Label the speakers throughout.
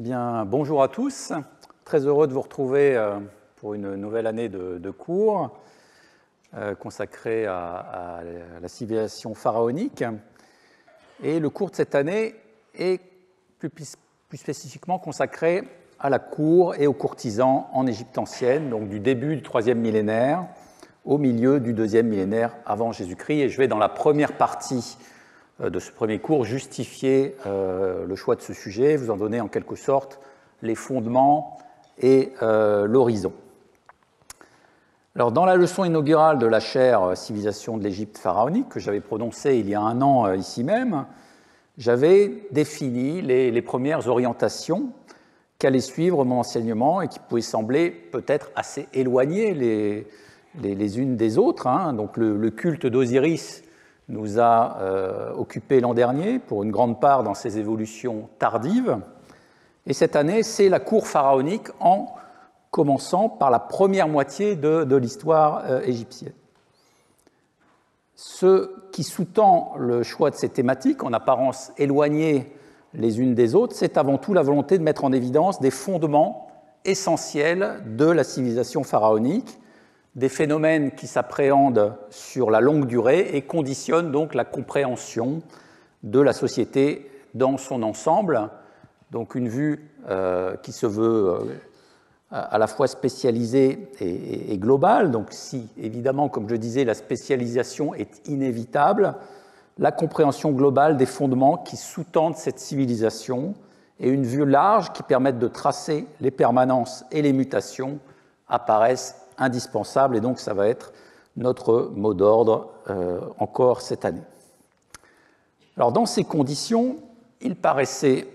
Speaker 1: Bien, bonjour à tous. Très heureux de vous retrouver pour une nouvelle année de cours consacrée à la civilisation pharaonique. Et le cours de cette année est plus spécifiquement consacré à la cour et aux courtisans en Égypte ancienne, donc du début du 3e millénaire au milieu du 2e millénaire avant Jésus-Christ. Et je vais, dans la première partie de ce premier cours, justifier le choix de ce sujet, vous en donner en quelque sorte les fondements et l'horizon. Alors, dans la leçon inaugurale de la chaire Civilisation de l'Égypte pharaonique, que j'avais prononcée il y a un an ici même, j'avais défini les premières orientations qu'allait suivre mon enseignement et qui pouvaient sembler peut-être assez éloignées les unes des autres. Donc, le culte d'Osiris nous a occupés l'an dernier, pour une grande part dans ses évolutions tardives. Et cette année, c'est la cour pharaonique, en commençant par la première moitié de l'histoire égyptienne. Ce qui sous-tend le choix de ces thématiques, en apparence éloignées les unes des autres, c'est avant tout la volonté de mettre en évidence des fondements essentiels de la civilisation pharaonique, des phénomènes qui s'appréhendent sur la longue durée et conditionnent donc la compréhension de la société dans son ensemble. Donc une vue qui se veut à la fois spécialisée et globale. Donc si, évidemment, comme je disais, la spécialisation est inévitable, la compréhension globale des fondements qui sous-tendent cette civilisation et une vue large qui permette de tracer les permanences et les mutations apparaissent indispensables, et donc ça va être notre mot d'ordre encore cette année. Alors dans ces conditions, il paraissait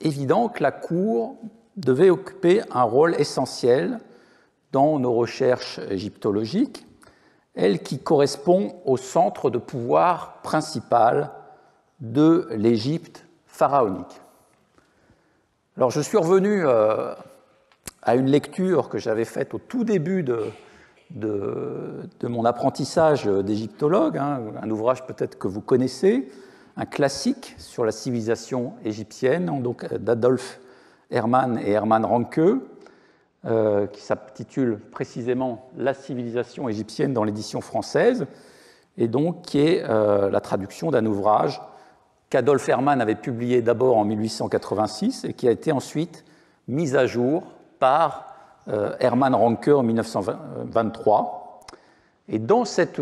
Speaker 1: évident que la cour devait occuper un rôle essentiel dans nos recherches égyptologiques, elle qui correspond au centre de pouvoir principal de l'Égypte pharaonique. Alors je suis revenu à une lecture que j'avais faite au tout début de mon apprentissage d'égyptologue, un ouvrage peut-être que vous connaissez, un classique sur la civilisation égyptienne, donc d'Adolf Hermann et Hermann Ranke, qui s'intitule précisément « La civilisation égyptienne » dans l'édition française, et donc qui est la traduction d'un ouvrage qu'Adolf Hermann avait publié d'abord en 1886 et qui a été ensuite mis à jour par Hermann Ranke en 1923. Et dans cet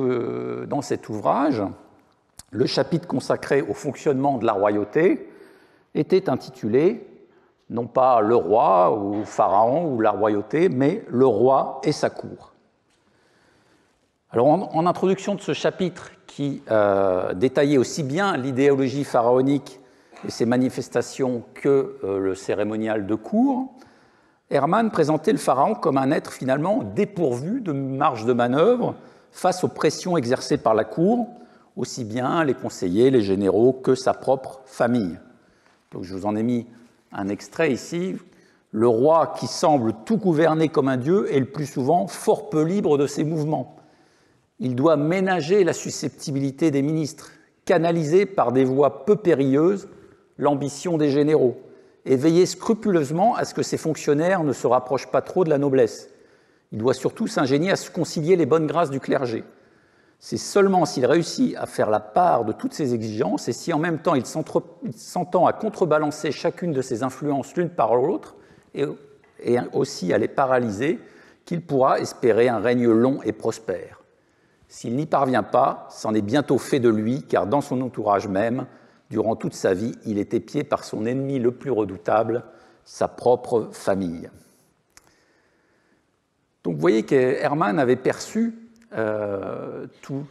Speaker 1: ouvrage, le chapitre consacré au fonctionnement de la royauté était intitulé non pas le roi ou pharaon ou la royauté, mais le roi et sa cour. Alors en introduction de ce chapitre qui détaillait aussi bien l'idéologie pharaonique et ses manifestations que le cérémonial de cour, Hermann présentait le pharaon comme un être finalement dépourvu de marge de manœuvre face aux pressions exercées par la cour, aussi bien les conseillers, les généraux que sa propre famille. Donc je vous en ai mis un extrait ici. Le roi, qui semble tout gouverner comme un dieu, est le plus souvent fort peu libre de ses mouvements. Il doit ménager la susceptibilité des ministres, canaliser par des voies peu périlleuses l'ambition des généraux, et veiller scrupuleusement à ce que ses fonctionnaires ne se rapprochent pas trop de la noblesse. Il doit surtout s'ingénier à se concilier les bonnes grâces du clergé. C'est seulement s'il réussit à faire la part de toutes ces exigences et si en même temps il s'entend à contrebalancer chacune de ces influences l'une par l'autre et aussi à les paralyser, qu'il pourra espérer un règne long et prospère. S'il n'y parvient pas, c'en est bientôt fait de lui, car dans son entourage même, durant toute sa vie, il est épié par son ennemi le plus redoutable, sa propre famille. Donc vous voyez qu'Hermann avait perçu toute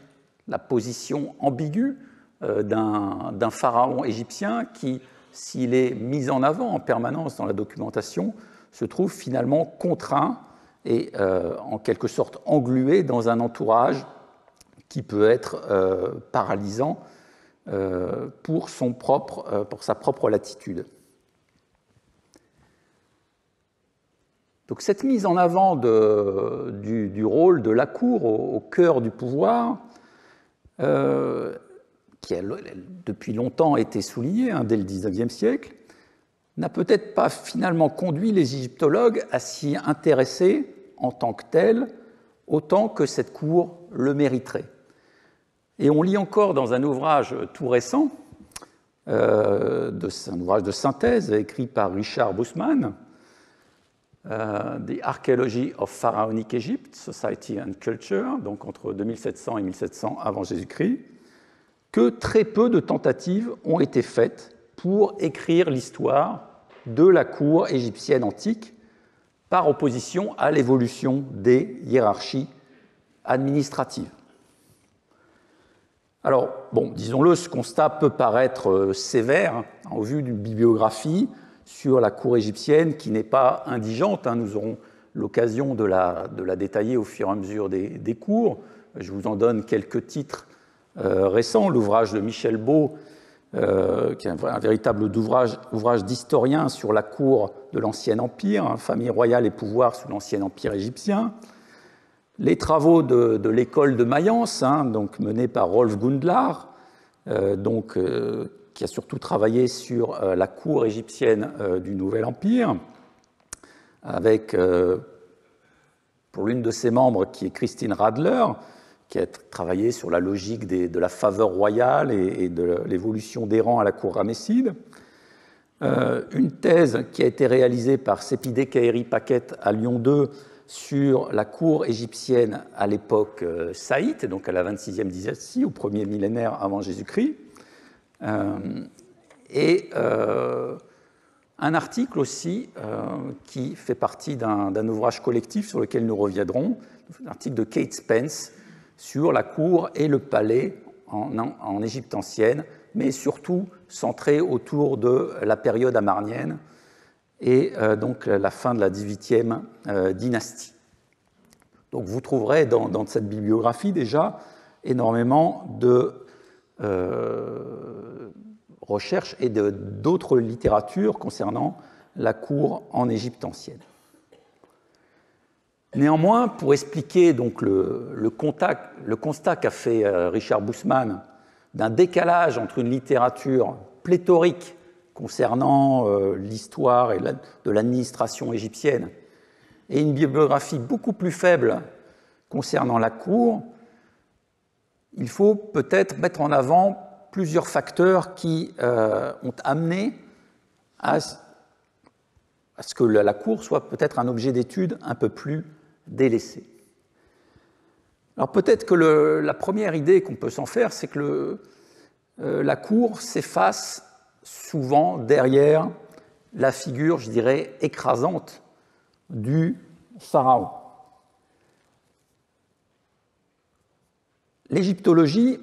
Speaker 1: la position ambiguë d'un pharaon égyptien qui, s'il est mis en avant en permanence dans la documentation, se trouve finalement contraint et en quelque sorte englué dans un entourage qui peut être paralysant pour sa propre latitude. Donc cette mise en avant du rôle de la cour au cœur du pouvoir, qui a depuis longtemps été soulignée dès le XIXe siècle, n'a peut-être pas finalement conduit les égyptologues à s'y intéresser en tant que tel, autant que cette cour le mériterait. Et on lit encore dans un ouvrage tout récent, un ouvrage de synthèse écrit par Richard Bussmann, The Archaeology of Pharaonic Egypt, Society and Culture, donc entre 2700 et 1700 avant Jésus-Christ, que très peu de tentatives ont été faites pour écrire l'histoire de la cour égyptienne antique par opposition à l'évolution des hiérarchies administratives. Alors, bon, disons-le, ce constat peut paraître sévère en vue d'une bibliographie sur la cour égyptienne qui n'est pas indigente. Nous aurons l'occasion de la détailler au fur et à mesure des cours. Je vous en donne quelques titres récents. L'ouvrage de Michel Beau, qui est un véritable ouvrage d'historien sur la cour de l'Ancien Empire, famille royale et pouvoir sous l'Ancien Empire égyptien. Les travaux de l'école de Mayence, donc menés par Rolf Gundlar, qui a surtout travaillé sur la cour égyptienne du Nouvel Empire, avec, pour l'une de ses membres, qui est Christine Radler, qui a travaillé sur la logique de la faveur royale et de l'évolution des rangs à la cour ramesside. Une thèse qui a été réalisée par Sepideh Kaeri Paquette à Lyon 2 sur la cour égyptienne à l'époque saïte, donc à la 26e dynastie, au premier millénaire avant Jésus-Christ. Et un article aussi qui fait partie d'un ouvrage collectif sur lequel nous reviendrons, un article de Kate Spence sur la cour et le palais en Égypte ancienne, mais surtout centré autour de la période amarnienne et donc la fin de la 18e dynastie. Donc vous trouverez dans cette bibliographie déjà énormément de recherches et d'autres littératures concernant la cour en Égypte ancienne. Néanmoins, pour expliquer donc le constat qu'a fait Richard Bussmann d'un décalage entre une littérature pléthorique concernant l'histoire de l'administration égyptienne et une bibliographie beaucoup plus faible concernant la cour, il faut peut-être mettre en avant plusieurs facteurs qui ont amené à ce que la cour soit peut-être un objet d'étude un peu plus délaissé. Alors peut-être que la première idée qu'on peut s'en faire, c'est que la cour s'efface souvent derrière la figure, je dirais, écrasante du pharaon. L'égyptologie,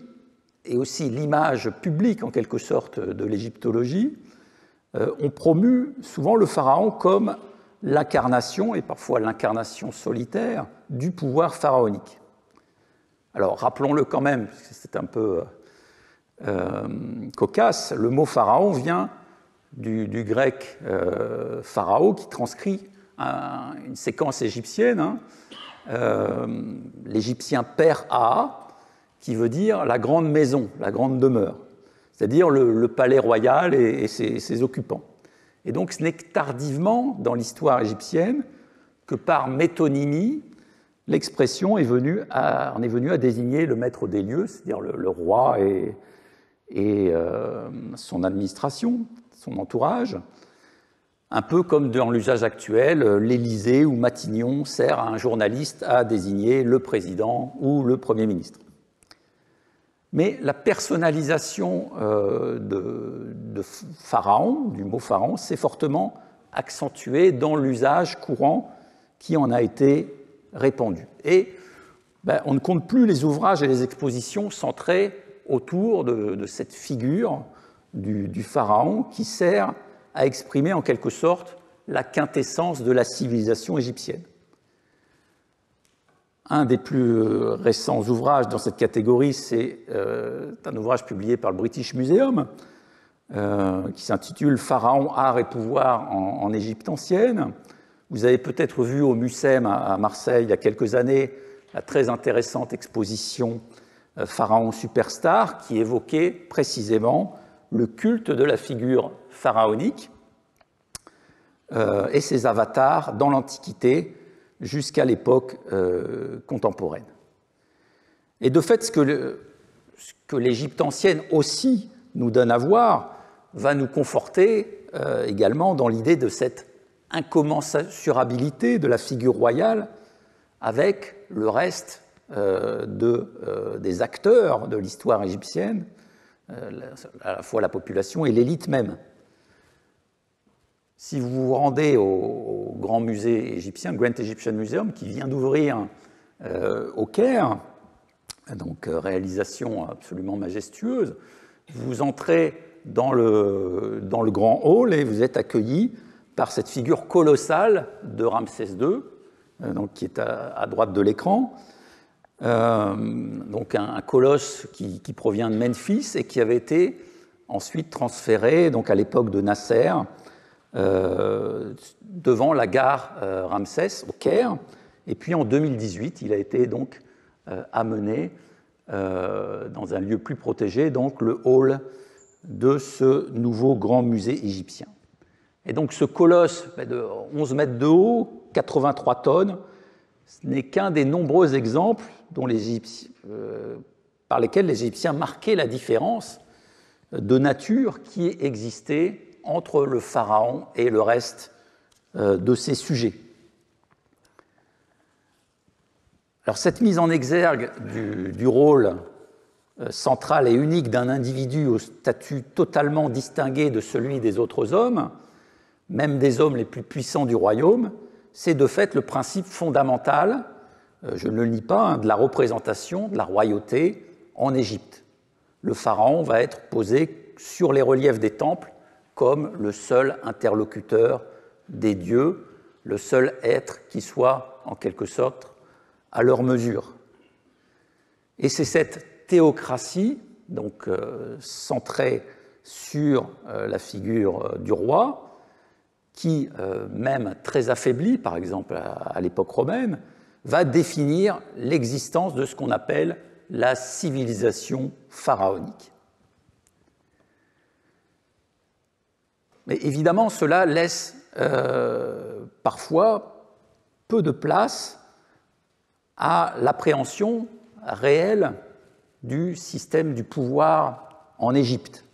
Speaker 1: et aussi l'image publique en quelque sorte de l'égyptologie, ont promu souvent le pharaon comme l'incarnation, et parfois l'incarnation solitaire, du pouvoir pharaonique. Alors rappelons-le quand même, parce que c'est un peu cocasse, le mot pharaon vient du grec pharaon, qui transcrit une séquence égyptienne, l'égyptien Per-A, qui veut dire la grande maison, la grande demeure, c'est-à-dire le palais royal et ses occupants. Et donc ce n'est que tardivement dans l'histoire égyptienne que par métonymie, l'expression en est venue à désigner le maître des lieux, c'est-à-dire le roi et son administration, son entourage, un peu comme dans l'usage actuel, l'Élysée ou Matignon sert à un journaliste à désigner le président ou le Premier ministre. Mais la personnalisation de pharaon, du mot pharaon, s'est fortement accentuée dans l'usage courant qui en a été répandu. Et on ne compte plus les ouvrages et les expositions centrés autour de cette figure du pharaon qui sert à exprimer en quelque sorte la quintessence de la civilisation égyptienne. Un des plus récents ouvrages dans cette catégorie, c'est un ouvrage publié par le British Museum qui s'intitule « Pharaon, art et pouvoir en Égypte ancienne ». Vous avez peut-être vu au Mucem à Marseille il y a quelques années la très intéressante exposition Pharaon Superstar qui évoquait précisément le culte de la figure pharaonique et ses avatars dans l'Antiquité jusqu'à l'époque contemporaine. Et de fait, ce que l'Égypte ancienne aussi nous donne à voir va nous conforter également dans l'idée de cette incommensurabilité de la figure royale avec le reste des acteurs de l'histoire égyptienne, à la fois la population et l'élite même. Si vous vous rendez au grand musée égyptien, Grand Egyptian Museum, qui vient d'ouvrir au Caire, donc réalisation absolument majestueuse, vous entrez dans le grand hall et vous êtes accueilli par cette figure colossale de Ramsès II, donc qui est à droite de l'écran, donc un colosse qui provient de Memphis et qui avait été ensuite transféré donc à l'époque de Nasser devant la gare Ramsès au Caire, et puis en 2018 il a été donc amené dans un lieu plus protégé, donc le hall de ce nouveau grand musée égyptien. Et donc ce colosse de 11 mètres de haut, 83 tonnes, ce n'est qu'un des nombreux exemples par lesquels les Égyptiens marquaient la différence de nature qui existait entre le pharaon et le reste de ses sujets. Alors cette mise en exergue du rôle central et unique d'un individu au statut totalement distingué de celui des autres hommes, même des hommes les plus puissants du royaume, c'est de fait le principe fondamental, je ne le nie pas, de la représentation de la royauté en Égypte. Le pharaon va être posé sur les reliefs des temples comme le seul interlocuteur des dieux, le seul être qui soit en quelque sorte à leur mesure. Et c'est cette théocratie, donc centrée sur la figure du roi, qui, même très affaiblie, par exemple à l'époque romaine, va définir l'existence de ce qu'on appelle la civilisation pharaonique. Mais évidemment, cela laisse parfois peu de place à l'appréhension réelle du système du pouvoir en Égypte.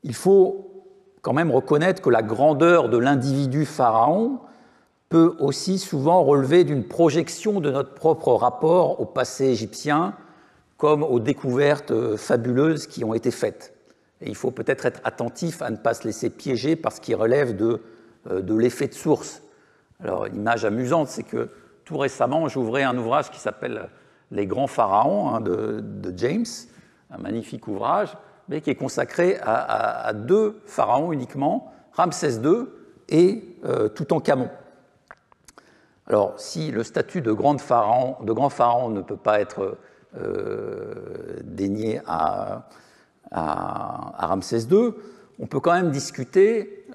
Speaker 1: Il faut quand même reconnaître que la grandeur de l'individu pharaon peut aussi souvent relever d'une projection de notre propre rapport au passé égyptien, comme aux découvertes fabuleuses qui ont été faites. Et il faut peut-être être attentif à ne pas se laisser piéger par ce qui relève de l'effet de source. Alors, une image amusante, c'est que tout récemment, j'ouvrais un ouvrage qui s'appelle « Les grands pharaons » de James, un magnifique ouvrage, mais qui est consacré à deux pharaons uniquement, Ramsès II et Toutankhamon. Alors, si le statut de grand pharaon ne peut pas être dénié à Ramsès II, on peut quand même discuter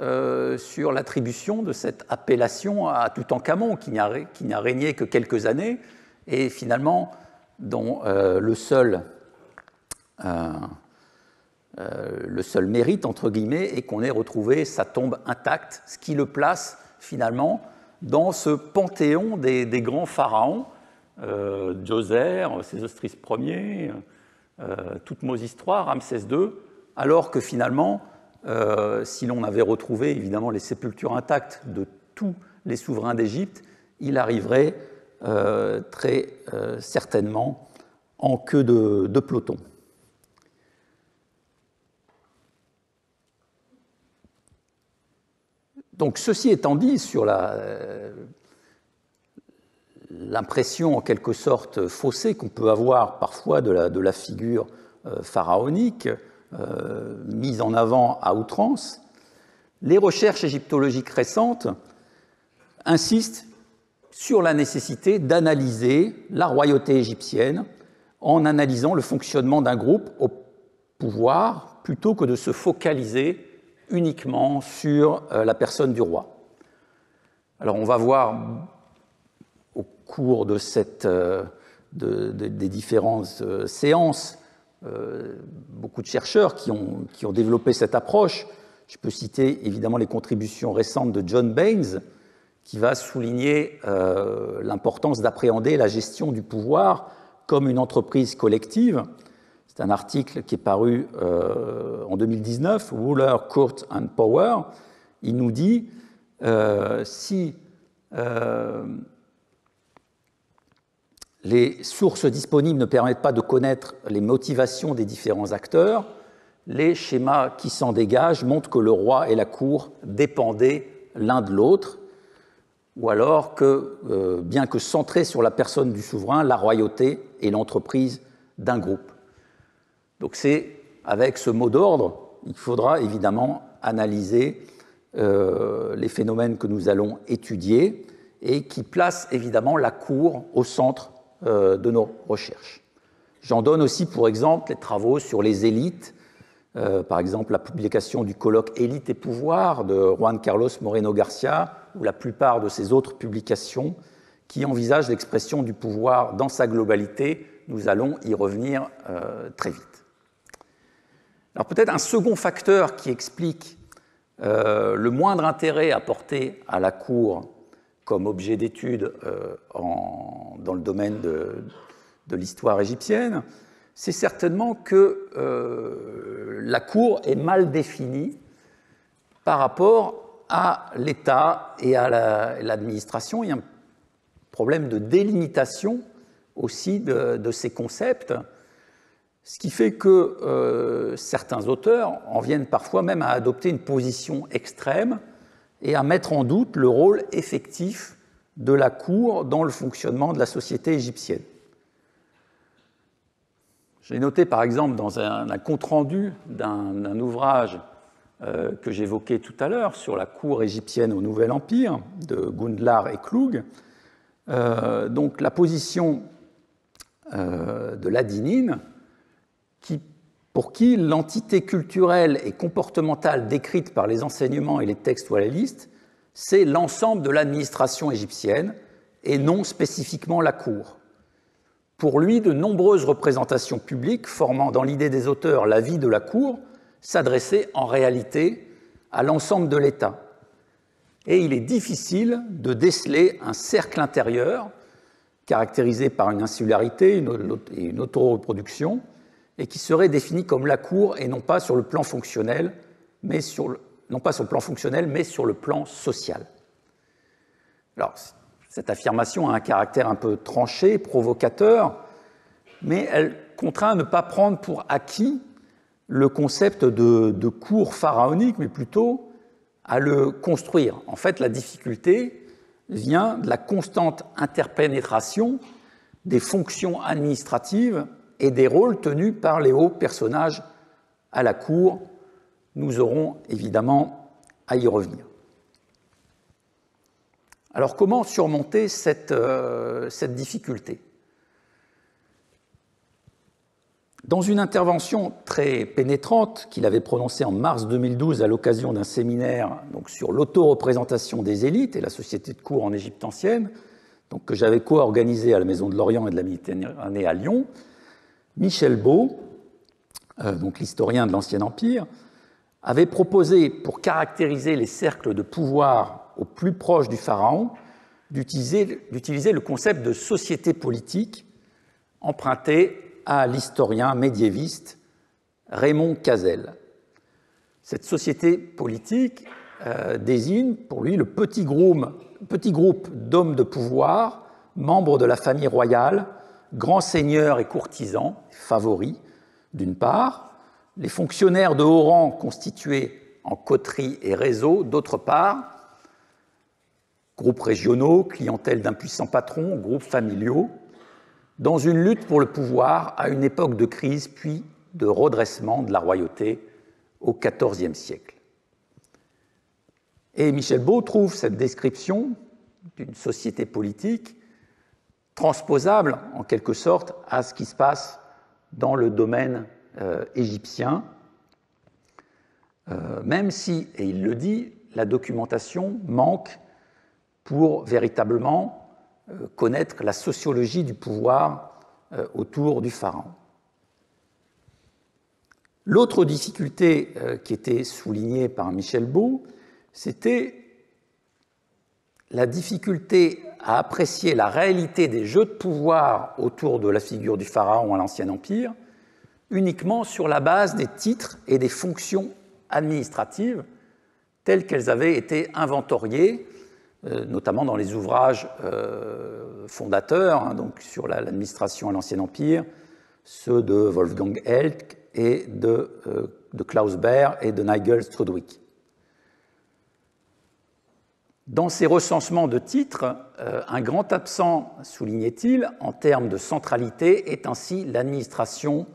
Speaker 1: sur l'attribution de cette appellation à Toutankhamon, qui n'a régné que quelques années, et finalement dont le seul mérite, entre guillemets, est qu'on ait retrouvé sa tombe intacte, ce qui le place finalement dans ce panthéon des grands pharaons, Djoser, Sésostris Ier, Toutmosis III, Ramsès II, alors que finalement, si l'on avait retrouvé évidemment les sépultures intactes de tous les souverains d'Égypte, il arriverait très certainement en queue de peloton. Donc, ceci étant dit, sur l'impression en quelque sorte faussée qu'on peut avoir parfois de la figure pharaonique, mise en avant à outrance, les recherches égyptologiques récentes insistent sur la nécessité d'analyser la royauté égyptienne en analysant le fonctionnement d'un groupe au pouvoir plutôt que de se focaliser uniquement sur la personne du roi. Alors on va voir au cours de des différentes séances beaucoup de chercheurs qui ont développé cette approche Je peux citer évidemment les contributions récentes de John Baines, qui va souligner l'importance d'appréhender la gestion du pouvoir comme une entreprise collective. C'est un article qui est paru en 2019, Ruler, Court and Power. Il nous dit si les sources disponibles ne permettent pas de connaître les motivations des différents acteurs, les schémas qui s'en dégagent montrent que le roi et la cour dépendaient l'un de l'autre, ou alors que, bien que centrée sur la personne du souverain, la royauté est l'entreprise d'un groupe. Donc c'est avec ce mot d'ordre, il faudra évidemment analyser les phénomènes que nous allons étudier et qui placent évidemment la cour au centre de nos recherches. J'en donne aussi pour exemple les travaux sur les élites, par exemple la publication du colloque Élites et pouvoir de Juan Carlos Moreno Garcia, ou la plupart de ces autres publications qui envisagent l'expression du pouvoir dans sa globalité. Nous allons y revenir très vite. Alors peut-être un second facteur qui explique le moindre intérêt apporté à la cour comme objet d'étude dans le domaine de l'histoire égyptienne, c'est certainement que la cour est mal définie par rapport à l'État et à l'administration. Il y a un problème de délimitation aussi de ces concepts, ce qui fait que certains auteurs en viennent parfois même à adopter une position extrême et à mettre en doute le rôle effectif de la cour dans le fonctionnement de la société égyptienne. J'ai noté par exemple dans un compte-rendu d'un ouvrage que j'évoquais tout à l'heure sur la cour égyptienne au Nouvel Empire de Gundlar et Klug, donc la position de Ladinine, pour qui l'entité culturelle et comportementale décrite par les enseignements et les textualistes, c'est l'ensemble de l'administration égyptienne et non spécifiquement la cour. Pour lui, de nombreuses représentations publiques formant dans l'idée des auteurs la vie de la cour s'adressaient en réalité à l'ensemble de l'État. Et il est difficile de déceler un cercle intérieur caractérisé par une insularité et une autoreproduction, et qui serait défini comme la cour et non pas sur le plan fonctionnel, mais sur le plan social. Alors, cette affirmation a un caractère un peu tranché, provocateur, mais elle contraint à ne pas prendre pour acquis le concept de cour pharaonique, mais plutôt à le construire. En fait, la difficulté vient de la constante interpénétration des fonctions administratives et des rôles tenus par les hauts personnages à la cour. Nous aurons évidemment à y revenir. Alors, comment surmonter cette difficulté ? Dans une intervention très pénétrante qu'il avait prononcée en mars 2012 à l'occasion d'un séminaire donc, sur l'autoreprésentation des élites et la société de cour en Égypte ancienne, donc, que j'avais co-organisé à la Maison de l'Orient et de la Méditerranée à Lyon, Michel Beau, donc l'historien de l'Ancien Empire, avait proposé, pour caractériser les cercles de pouvoir au plus proche du pharaon, d'utiliser le concept de société politique emprunté à l'historien médiéviste Raymond Cazel. Cette société politique désigne pour lui le petit groupe d'hommes de pouvoir, membres de la famille royale, grands seigneurs et courtisans, favoris, d'une part, les fonctionnaires de haut rang constitués en coteries et réseaux, d'autre part, groupes régionaux, clientèle d'impuissants patrons, groupes familiaux, dans une lutte pour le pouvoir à une époque de crise puis de redressement de la royauté au XIVe siècle. Et Michel Beau trouve cette description d'une société politique transposable en quelque sorte à ce qui se passe dans le domaine égyptien, même si, et il le dit, la documentation manque pour véritablement connaître la sociologie du pouvoir autour du pharaon. L'autre difficulté qui était soulignée par Michel Beau, c'était la difficulté à apprécier la réalité des jeux de pouvoir autour de la figure du pharaon à l'Ancien Empire uniquement sur la base des titres et des fonctions administratives telles qu'elles avaient été inventoriées, notamment dans les ouvrages fondateurs, donc sur l'administration à l'Ancien Empire, ceux de Wolfgang Elck et de Klaus Baer et de Nigel Strudwick. Dans ces recensements de titres, un grand absent, soulignait-il, en termes de centralité, est ainsi l'administration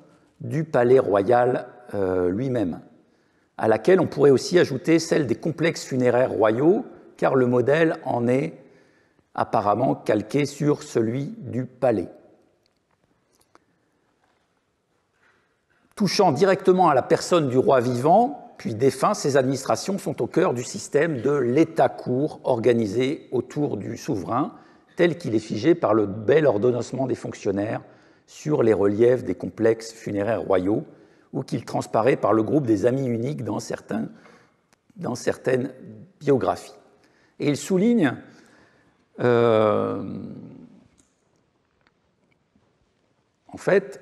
Speaker 1: du palais royal lui-même, à laquelle on pourrait aussi ajouter celle des complexes funéraires royaux, car le modèle en est apparemment calqué sur celui du palais. Touchant directement à la personne du roi vivant, puis défunt, ces administrations sont au cœur du système de l'État-cour organisé autour du souverain, tel qu'il est figé par le bel ordonnancement des fonctionnaires sur les reliefs des complexes funéraires royaux, ou qu'il transparaît par le groupe des amis uniques dans certaines biographies. Et il souligne en fait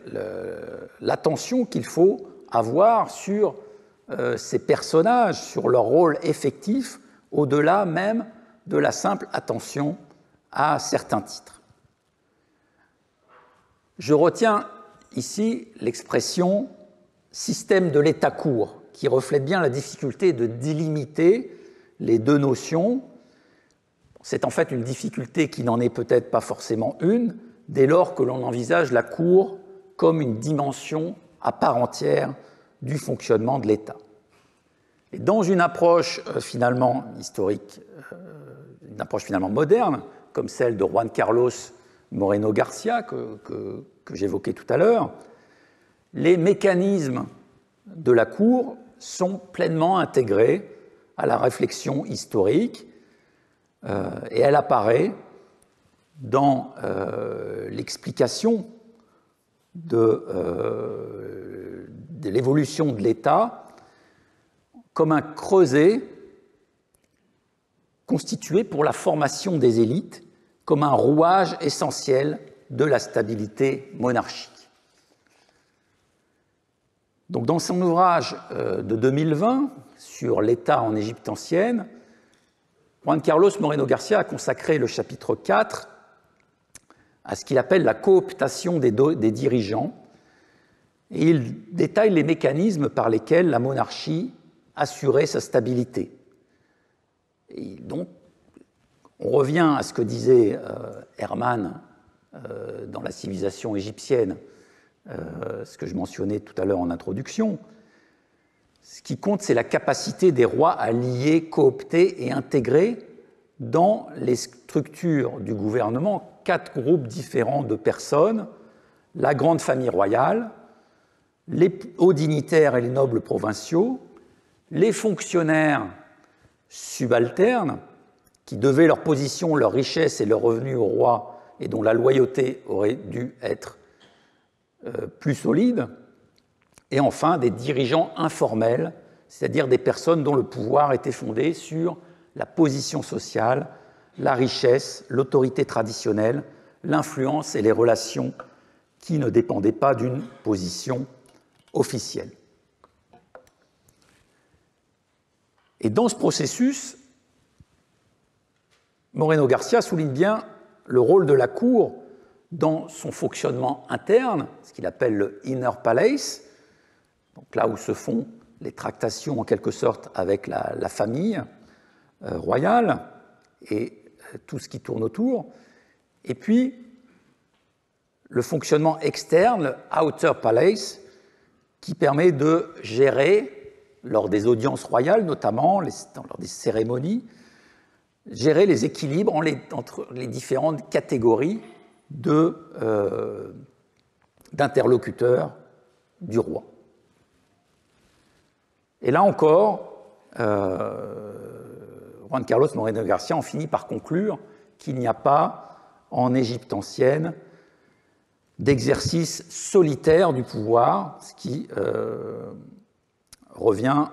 Speaker 1: l'attention qu'il faut avoir sur ces personnages, sur leur rôle effectif, au-delà même de la simple attention à certains titres. Je retiens ici l'expression « système de l'État-cour » qui reflète bien la difficulté de délimiter les deux notions. C'est en fait une difficulté qui n'en est peut-être pas forcément une, dès lors que l'on envisage la cour comme une dimension à part entière du fonctionnement de l'État. Et dans une approche finalement historique, une approche finalement moderne, comme celle de Juan Carlos Moreno Garcia, que j'évoquais tout à l'heure, les mécanismes de la cour sont pleinement intégrés à la réflexion historique et elle apparaît dans l'explication de l'évolution de l'État comme un creuset constitué pour la formation des élites, comme un rouage essentiel de la stabilité monarchique. Donc, dans son ouvrage de 2020 sur l'État en Égypte ancienne, Juan Carlos Moreno Garcia a consacré le chapitre 4 à ce qu'il appelle la cooptation des dirigeants, et il détaille les mécanismes par lesquels la monarchie assurait sa stabilité. Et donc, on revient à ce que disait Hermann dans la civilisation égyptienne, ce que je mentionnais tout à l'heure en introduction. Ce qui compte, c'est la capacité des rois à lier, coopter et intégrer dans les structures du gouvernement 4 groupes différents de personnes: la grande famille royale, les hauts dignitaires et les nobles provinciaux, les fonctionnaires subalternes qui devaient leur position, leur richesse et leurs revenus au roi et dont la loyauté aurait dû être plus solide, et enfin des dirigeants informels, c'est-à-dire des personnes dont le pouvoir était fondé sur la position sociale, la richesse, l'autorité traditionnelle, l'influence et les relations qui ne dépendaient pas d'une position officielle. Et dans ce processus, Moreno Garcia souligne bien le rôle de la cour dans son fonctionnement interne, ce qu'il appelle le inner palace, donc là où se font les tractations en quelque sorte avec la famille royale et tout ce qui tourne autour, et puis le fonctionnement externe, le outer palace, qui permet de gérer, lors des audiences royales notamment, lors des cérémonies, gérer les équilibres entre les différentes catégories d'interlocuteurs du roi. Et là encore, Juan Carlos Moreno Garcia en finit par conclure qu'il n'y a pas, en Égypte ancienne, d'exercice solitaire du pouvoir, ce qui revient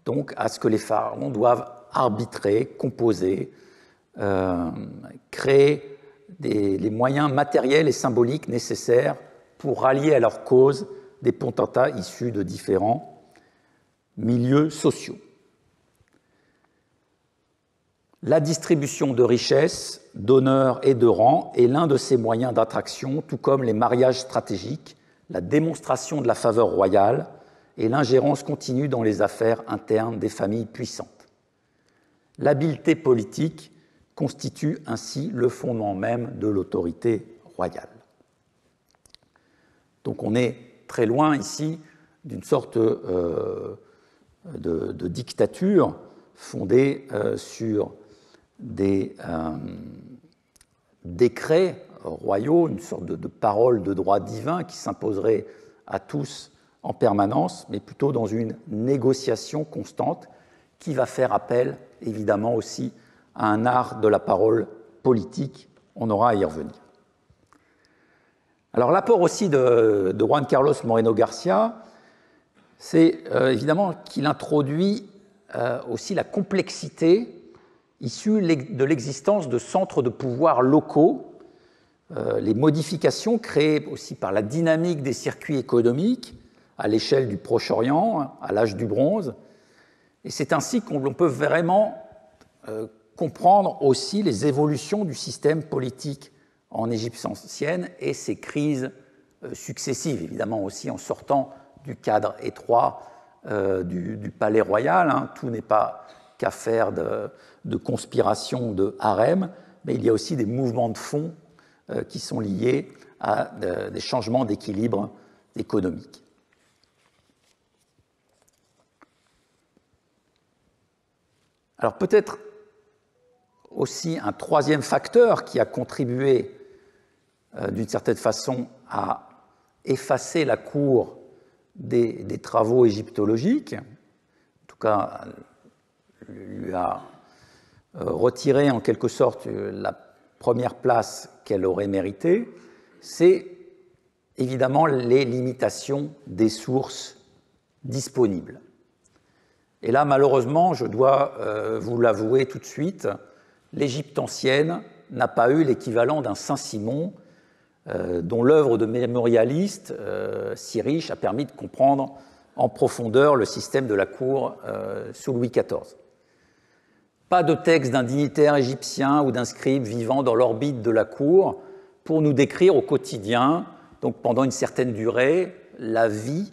Speaker 1: donc à ce que les pharaons doivent arbitrer, composer, créer les moyens matériels et symboliques nécessaires pour rallier à leur cause des potentats issus de différents milieux sociaux. La distribution de richesses, d'honneur et de rang est l'un de ces moyens d'attraction, tout comme les mariages stratégiques, la démonstration de la faveur royale et l'ingérence continue dans les affaires internes des familles puissantes. L'habileté politique constitue ainsi le fondement même de l'autorité royale. Donc on est très loin ici d'une sorte de dictature fondée sur des décrets royaux, une sorte de parole de droit divin qui s'imposerait à tous en permanence, mais plutôt dans une négociation constante qui va faire appel, évidemment, aussi à un art de la parole politique. On aura à y revenir. Alors, l'apport aussi de Juan Carlos Moreno García, c'est évidemment qu'il introduit aussi la complexité issue de l'existence de centres de pouvoir locaux, les modifications créées aussi par la dynamique des circuits économiques à l'échelle du Proche-Orient, à l'âge du bronze. Et c'est ainsi qu'on peut vraiment comprendre aussi les évolutions du système politique en Égypte ancienne et ses crises successives, évidemment aussi en sortant du cadre étroit du palais royal. Tout n'est pas qu'affaire de conspiration, de harem, mais il y a aussi des mouvements de fond qui sont liés à des changements d'équilibre économique. Alors peut-être aussi un troisième facteur qui a contribué d'une certaine façon à effacer la cour des travaux égyptologiques, en tout cas lui a retiré en quelque sorte la première place qu'elle aurait méritée, c'est évidemment les limitations des sources disponibles. Et là, malheureusement, je dois vous l'avouer tout de suite, l'Égypte ancienne n'a pas eu l'équivalent d'un Saint-Simon, dont l'œuvre de mémorialiste si riche a permis de comprendre en profondeur le système de la cour sous Louis XIV. Pas de texte d'un dignitaire égyptien ou d'un scribe vivant dans l'orbite de la cour pour nous décrire au quotidien, donc pendant une certaine durée, la vie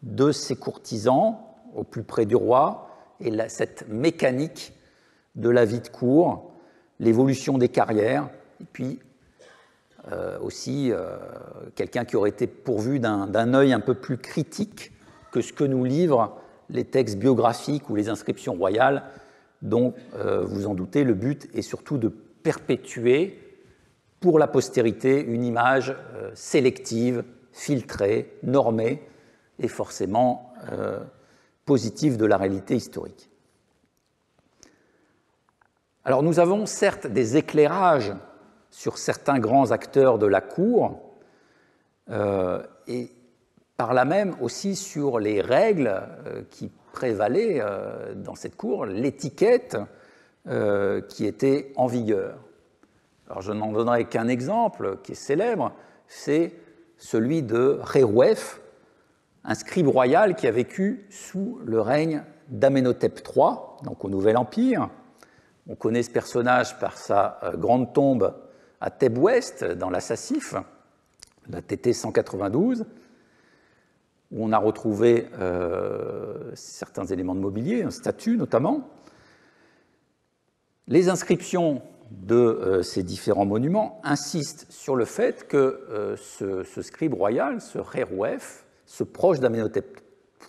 Speaker 1: de ces courtisans au plus près du roi et cette mécanique de la vie de cour, l'évolution des carrières, et puis aussi quelqu'un qui aurait été pourvu d'un œil un peu plus critique que ce que nous livrent les textes biographiques ou les inscriptions royales, dont, vous en doutez, le but est surtout de perpétuer pour la postérité une image sélective, filtrée, normée et forcément positive de la réalité historique. Alors nous avons certes des éclairages sur certains grands acteurs de la cour et par là même aussi sur les règles qui prévalait dans cette cour, l'étiquette qui était en vigueur. Alors je n'en donnerai qu'un exemple qui est célèbre, c'est celui de Rérouef, un scribe royal qui a vécu sous le règne d'Amenhotep III, donc au Nouvel Empire. On connaît ce personnage par sa grande tombe à Thèbes-Ouest, dans la Sassif, la TT 192, où on a retrouvé certains éléments de mobilier, un statue notamment. Les inscriptions de ces différents monuments insistent sur le fait que ce scribe royal, ce Rérouef, ce proche d'Amenhotep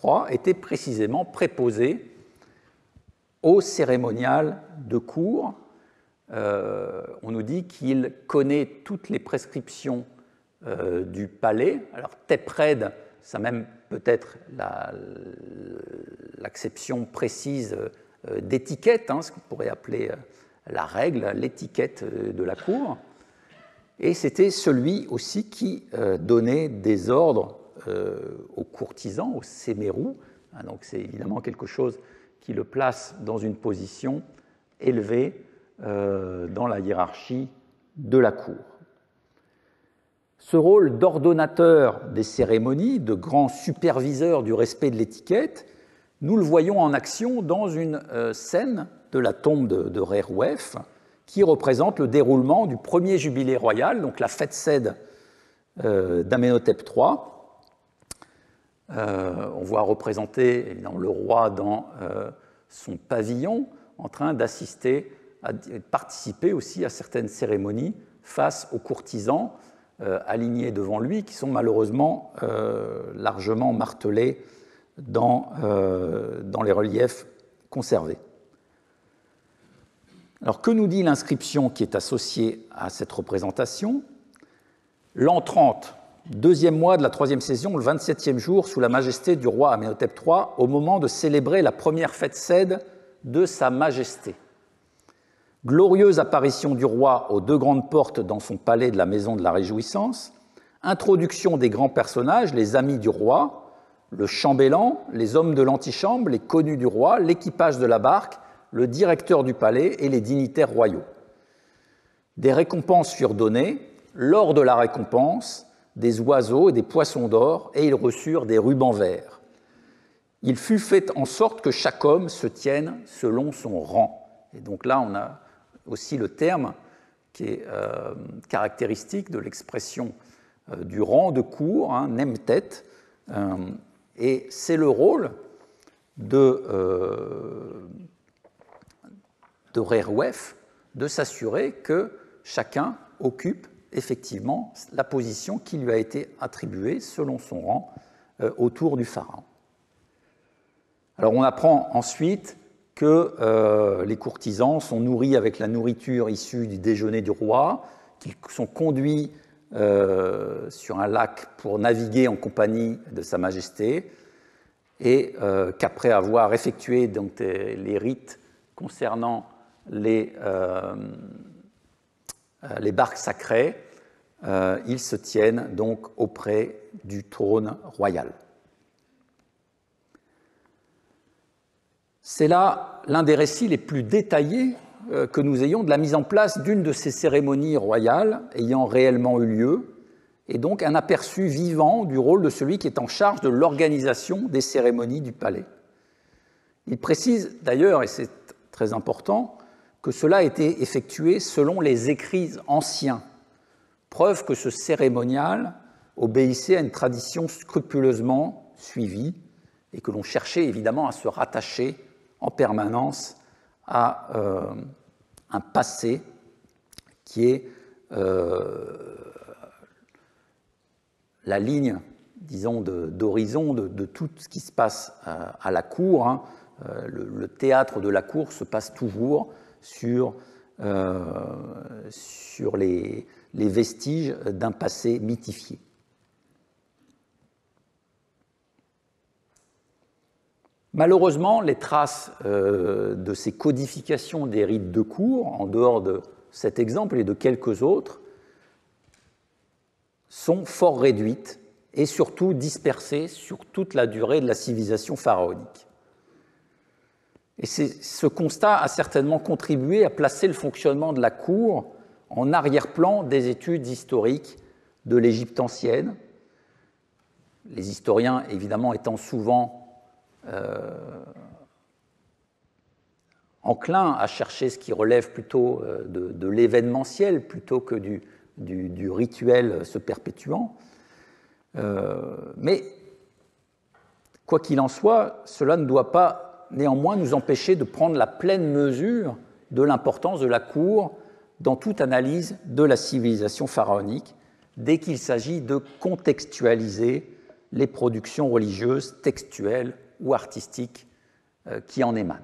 Speaker 1: III, était précisément préposé au cérémonial de cour. On nous dit qu'il connaît toutes les prescriptions du palais. Alors Thépred, ça même peut-être l'acception précise d'étiquette, ce qu'on pourrait appeler la règle, l'étiquette de la cour. Et c'était celui aussi qui donnait des ordres aux courtisans, aux sémérous, Donc c'est évidemment quelque chose qui le place dans une position élevée dans la hiérarchie de la cour. Ce rôle d'ordonnateur des cérémonies, de grand superviseur du respect de l'étiquette, nous le voyons en action dans une scène de la tombe de Rerouef, qui représente le déroulement du premier jubilé royal, donc la fête Cède d'Amenhotep III. On voit représenter évidemment, le roi dans son pavillon, en train d'assister, de participer aussi à certaines cérémonies face aux courtisans alignés devant lui, qui sont malheureusement largement martelés dans les reliefs conservés. Alors, que nous dit l'inscription qui est associée à cette représentation? L'an 30, deuxième mois de la troisième saison, le 27e jour, sous la majesté du roi Amenhotep III, au moment de célébrer la première fête Cède de sa majesté. Glorieuse apparition du roi aux deux grandes portes dans son palais de la Maison de la Réjouissance, introduction des grands personnages, les amis du roi, le chambellan, les hommes de l'antichambre, les connus du roi, l'équipage de la barque, le directeur du palais et les dignitaires royaux. Des récompenses furent données. Lors de la récompense, des oiseaux et des poissons d'or, et ils reçurent des rubans verts. Il fut fait en sorte que chaque homme se tienne selon son rang. Et donc là, on a aussi le terme qui est caractéristique de l'expression du rang de cour, nemtet, et c'est le rôle de Rerouef de s'assurer que chacun occupe effectivement la position qui lui a été attribuée selon son rang autour du pharaon. Alors on apprend ensuite que les courtisans sont nourris avec la nourriture issue du déjeuner du roi, qu'ils sont conduits sur un lac pour naviguer en compagnie de Sa Majesté, et qu'après avoir effectué donc, les rites concernant les barques sacrées, ils se tiennent donc auprès du trône royal. C'est là l'un des récits les plus détaillés que nous ayons de la mise en place d'une de ces cérémonies royales ayant réellement eu lieu, et donc un aperçu vivant du rôle de celui qui est en charge de l'organisation des cérémonies du palais. Il précise d'ailleurs, et c'est très important, que cela a été effectué selon les écrits anciens, preuve que ce cérémonial obéissait à une tradition scrupuleusement suivie et que l'on cherchait évidemment à se rattacher en permanence à un passé qui est la ligne, disons, d'horizon de tout ce qui se passe à la cour. Le théâtre de la cour se passe toujours sur les vestiges d'un passé mythifié. Malheureusement, les traces de ces codifications des rites de cour, en dehors de cet exemple et de quelques autres, sont fort réduites et surtout dispersées sur toute la durée de la civilisation pharaonique. Et ce constat a certainement contribué à placer le fonctionnement de la cour en arrière-plan des études historiques de l'Égypte ancienne, les historiens évidemment étant souvent enclins à chercher ce qui relève plutôt de l'événementiel plutôt que du rituel se perpétuant. Mais quoi qu'il en soit, cela ne doit pas néanmoins nous empêcher de prendre la pleine mesure de l'importance de la cour dans toute analyse de la civilisation pharaonique, dès qu'il s'agit de contextualiser les productions religieuses, textuelles ou artistiques qui en émanent.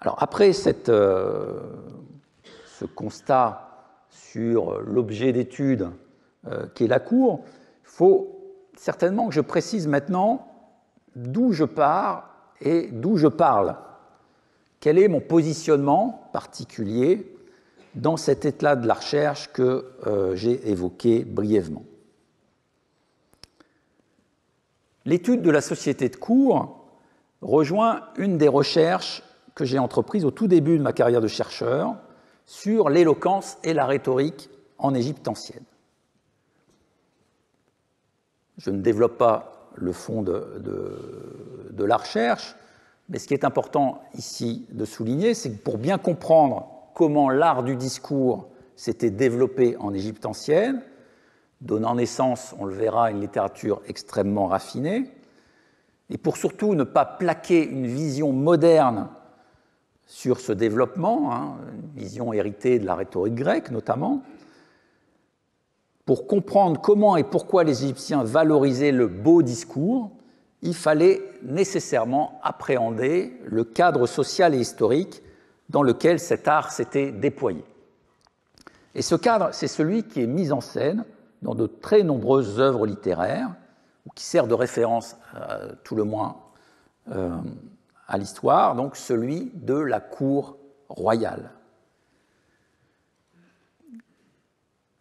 Speaker 1: Alors après ce constat sur l'objet d'étude qu'est la cour, il faut certainement que je précise maintenant d'où je pars et d'où je parle. Quel est mon positionnement particulier dans cet état de la recherche que j'ai évoqué brièvement. L'étude de la société de cour rejoint une des recherches que j'ai entreprises au tout début de ma carrière de chercheur sur l'éloquence et la rhétorique en Égypte ancienne. Je ne développe pas le fond de la recherche, mais ce qui est important ici de souligner, c'est que pour bien comprendre comment l'art du discours s'était développé en Égypte ancienne, donnant naissance, on le verra, à une littérature extrêmement raffinée, et pour surtout ne pas plaquer une vision moderne sur ce développement, une vision héritée de la rhétorique grecque notamment, pour comprendre comment et pourquoi les Égyptiens valorisaient le beau discours, il fallait nécessairement appréhender le cadre social et historique dans lequel cet art s'était déployé. Et ce cadre, c'est celui qui est mis en scène dans de très nombreuses œuvres littéraires, ou qui sert de référence, tout le moins, à l'histoire, donc celui de la cour royale.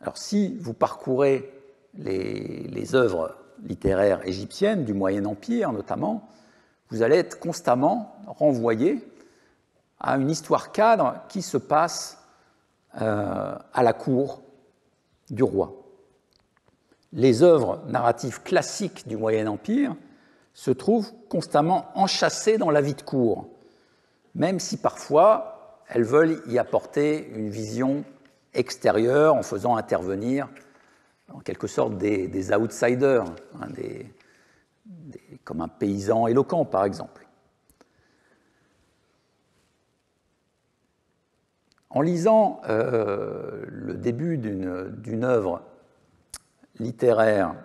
Speaker 1: Alors, si vous parcourez les œuvres littéraires égyptiennes, du Moyen Empire notamment, vous allez être constamment renvoyé à une histoire cadre qui se passe à la cour du roi. Les œuvres narratives classiques du Moyen Empire se trouvent constamment enchâssées dans la vie de cour, même si parfois elles veulent y apporter une vision extérieure en faisant intervenir en quelque sorte des outsiders, comme un paysan éloquent par exemple. En lisant le début d'une œuvre littéraire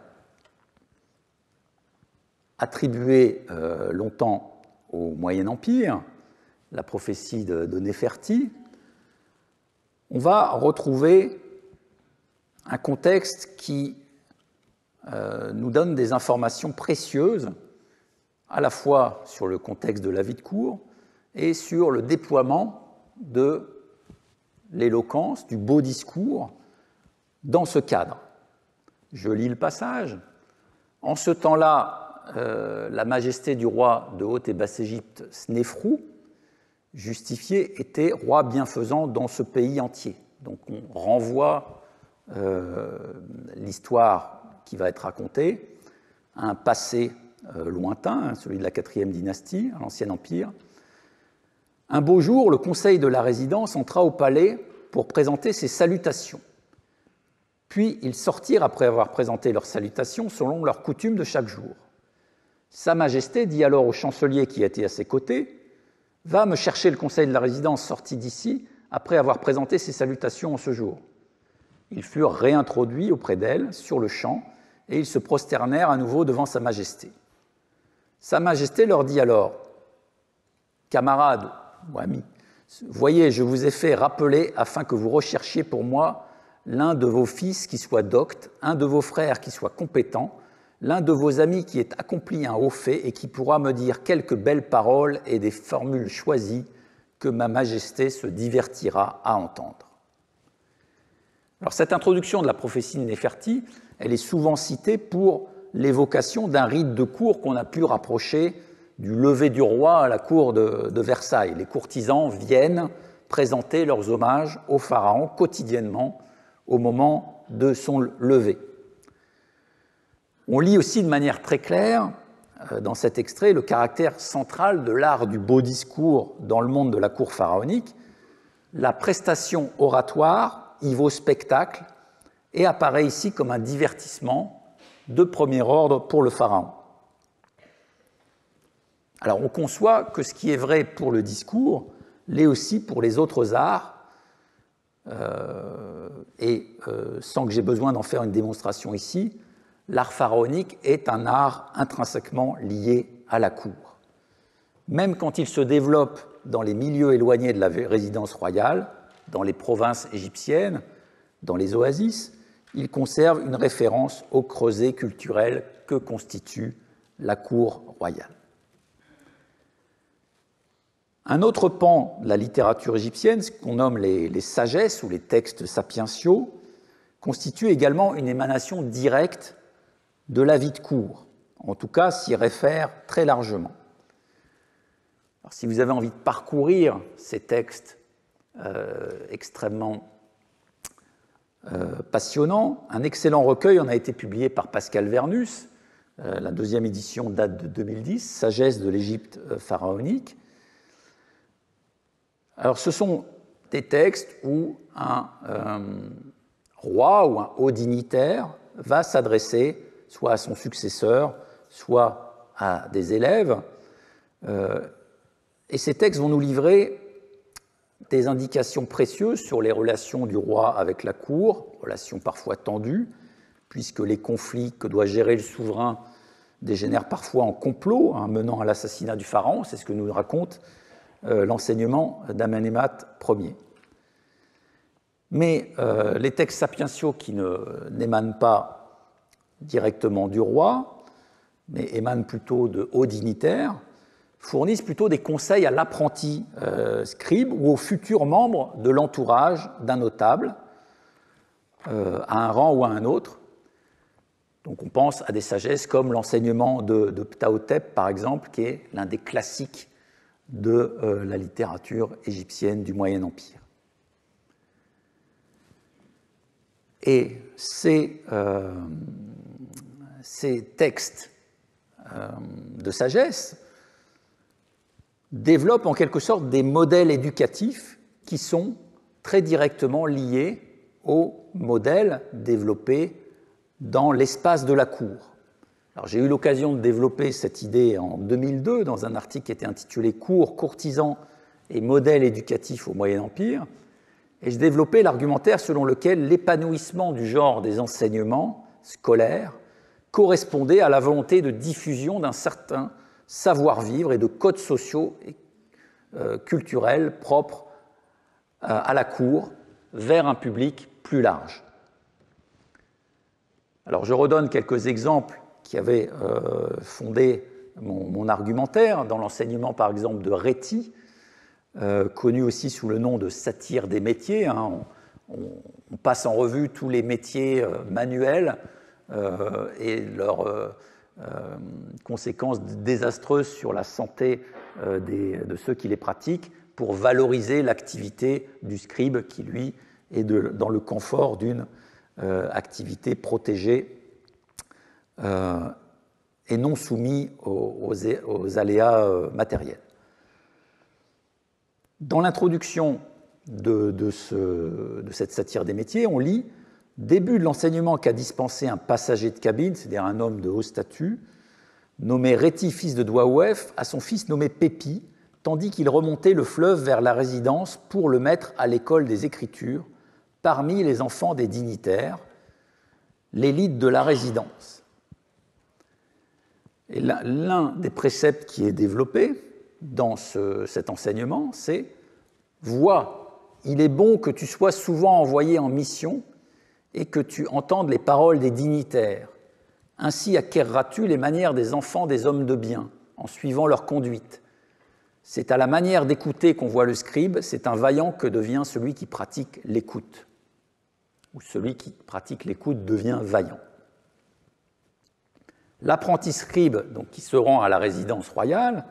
Speaker 1: attribuée longtemps au Moyen Empire, la prophétie de Néferti, on va retrouver un contexte qui nous donne des informations précieuses, à la fois sur le contexte de la vie de cour et sur le déploiement de l'éloquence, du beau discours dans ce cadre. Je lis le passage. En ce temps-là, la majesté du roi de Haute et Basse-Égypte, Snéfrou, justifié, était roi bienfaisant dans ce pays entier. Donc on renvoie l'histoire qui va être racontée à un passé lointain, celui de la 4e dynastie, l'Ancien Empire. Un beau jour, le conseil de la résidence entra au palais pour présenter ses salutations. Puis ils sortirent après avoir présenté leurs salutations selon leur coutume de chaque jour. Sa Majesté dit alors au chancelier qui était à ses côtés « Va me chercher le conseil de la résidence sorti d'ici après avoir présenté ses salutations en ce jour. » Ils furent réintroduits auprès d'elle sur le champ et ils se prosternèrent à nouveau devant Sa Majesté. Sa Majesté leur dit alors « Camarades ou amis, voyez, je vous ai fait rappeler afin que vous recherchiez pour moi l'un de vos fils qui soit docte, un de vos frères qui soit compétent, l'un de vos amis qui ait accompli un haut fait et qui pourra me dire quelques belles paroles et des formules choisies que ma Majesté se divertira à entendre. » Alors cette introduction de la prophétie de Néferti, elle est souvent citée pour l'évocation d'un rite de cour qu'on a pu rapprocher du lever du roi à la cour de Versailles. Les courtisans viennent présenter leurs hommages au pharaon quotidiennement au moment de son lever. On lit aussi de manière très claire dans cet extrait le caractère central de l'art du beau discours dans le monde de la cour pharaonique. La prestation oratoire y vaut spectacle et apparaît ici comme un divertissement de premier ordre pour le pharaon. Alors on conçoit que ce qui est vrai pour le discours l'est aussi pour les autres arts, sans que j'ai besoin d'en faire une démonstration ici, l'art pharaonique est un art intrinsèquement lié à la cour. Même quand il se développe dans les milieux éloignés de la résidence royale, dans les provinces égyptiennes, dans les oasis, il conserve une référence au creuset culturel que constitue la cour royale. Un autre pan de la littérature égyptienne, ce qu'on nomme les sagesses ou les textes sapientiaux, constitue également une émanation directe de la vie de cour. en tout cas s'y réfère très largement. Alors, si vous avez envie de parcourir ces textes extrêmement passionnants, un excellent recueil en a été publié par Pascal Vernus. La deuxième édition date de 2010, Sagesse de l'Égypte pharaonique. Alors, ce sont des textes où un roi ou un haut dignitaire va s'adresser soit à son successeur, soit à des élèves. Et ces textes vont nous livrer des indications précieuses sur les relations du roi avec la cour, relations parfois tendues, puisque les conflits que doit gérer le souverain dégénèrent parfois en complot, menant à l'assassinat du pharaon. C'est ce que nous raconte l'enseignement d'Amenemhat Ier. Mais les textes sapientiaux qui n'émanent pas directement du roi, mais émanent plutôt de hauts dignitaires, fournissent plutôt des conseils à l'apprenti scribe ou aux futurs membres de l'entourage d'un notable, à un rang ou à un autre. Donc on pense à des sagesses comme l'enseignement de Ptahhotep, par exemple, qui est l'un des classiques de la littérature égyptienne du Moyen Empire. Et ces textes de sagesse développent en quelque sorte des modèles éducatifs qui sont très directement liés aux modèles développés dans l'espace de la cour. Alors, j'ai eu l'occasion de développer cette idée en 2002 dans un article qui était intitulé « Cours, courtisans et modèles éducatifs au Moyen Empire ». Et je développais l'argumentaire selon lequel l'épanouissement du genre des enseignements scolaires correspondait à la volonté de diffusion d'un certain savoir-vivre et de codes sociaux et culturels propres à la cour vers un public plus large. Alors, je redonne quelques exemples qui avaient fondé mon argumentaire dans l'enseignement, par exemple, de Réti, connu aussi sous le nom de satire des métiers. On passe en revue tous les métiers manuels et leurs conséquences désastreuses sur la santé de ceux qui les pratiquent pour valoriser l'activité du scribe qui, lui, est dans le confort d'une activité protégée et non soumise aux aléas matériels. Dans l'introduction de cette satire des métiers, on lit « Début de l'enseignement qu'a dispensé un passager de cabine, c'est-à-dire un homme de haut statut, nommé Réti, fils de Douaouef, à son fils nommé Pépi, tandis qu'il remontait le fleuve vers la résidence pour le mettre à l'école des Écritures, parmi les enfants des dignitaires, l'élite de la résidence. » Et l'un des préceptes qui est développé dans cet enseignement, c'est « Vois, il est bon que tu sois souvent envoyé en mission et que tu entendes les paroles des dignitaires. Ainsi acquerras-tu les manières des enfants des hommes de bien, en suivant leur conduite. C'est à la manière d'écouter qu'on voit le scribe, c'est un vaillant que devient celui qui pratique l'écoute. » Ou celui qui pratique l'écoute devient vaillant. L'apprenti scribe, donc, qui se rend à la résidence royale,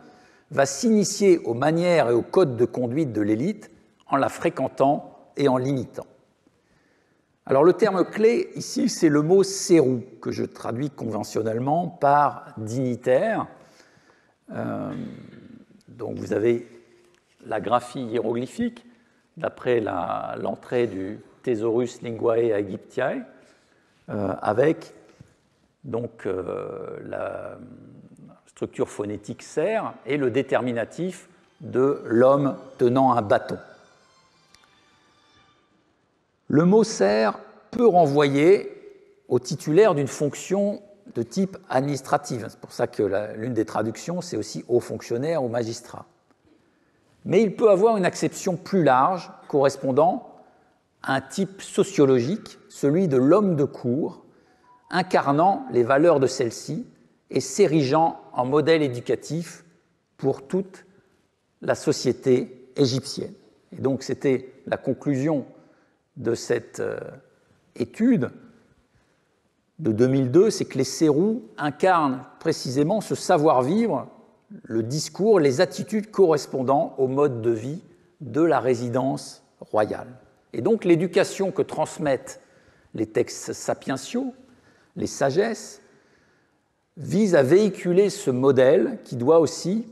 Speaker 1: va s'initier aux manières et aux codes de conduite de l'élite en la fréquentant et en l'imitant. Alors le terme clé ici, c'est le mot sérou, que je traduis conventionnellement par dignitaire. Donc vous avez la graphie hiéroglyphique, d'après l'entrée du Thesaurus Linguae Aegyptiae, avec donc la structure phonétique ser et le déterminatif de l'homme tenant un bâton. Le mot ser peut renvoyer au titulaire d'une fonction de type administrative. C'est pour ça que l'une des traductions, c'est aussi haut fonctionnaire ou magistrat. Mais il peut avoir une acception plus large correspondant à un type sociologique, celui de l'homme de cour, incarnant les valeurs de celle-ci et s'érigeant en modèle éducatif pour toute la société égyptienne. Et donc c'était la conclusion de cette étude de 2002, c'est que les Sérous incarnent précisément ce savoir-vivre, le discours, les attitudes correspondant au mode de vie de la résidence royale. Et donc l'éducation que transmettent les textes sapientiaux, les sagesses, vise à véhiculer ce modèle qui doit aussi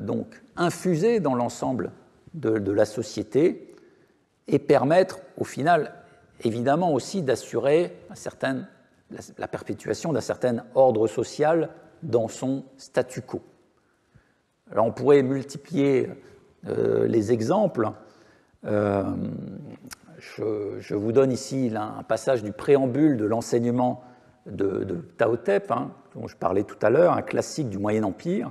Speaker 1: donc infuser dans l'ensemble de la société et permettre au final évidemment aussi d'assurer la perpétuation d'un certain ordre social dans son statu quo. Alors on pourrait multiplier les exemples. Je vous donne ici un passage du préambule de l'enseignement de Tao Te, dont je parlais tout à l'heure, un classique du Moyen Empire,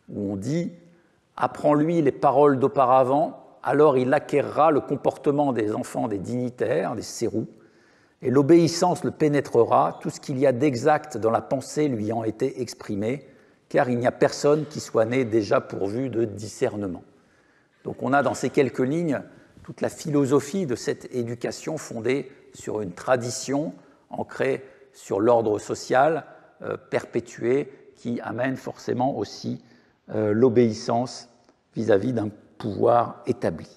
Speaker 1: où on dit « Apprends-lui les paroles d'auparavant, alors il acquérera le comportement des enfants des dignitaires, des Sérous, et l'obéissance le pénétrera, tout ce qu'il y a d'exact dans la pensée lui ayant été exprimé, car il n'y a personne qui soit né déjà pourvu de discernement. » Donc on a dans ces quelques lignes toute la philosophie de cette éducation fondée sur une tradition ancrée sur l'ordre social perpétué qui amène forcément aussi l'obéissance vis-à-vis d'un pouvoir établi.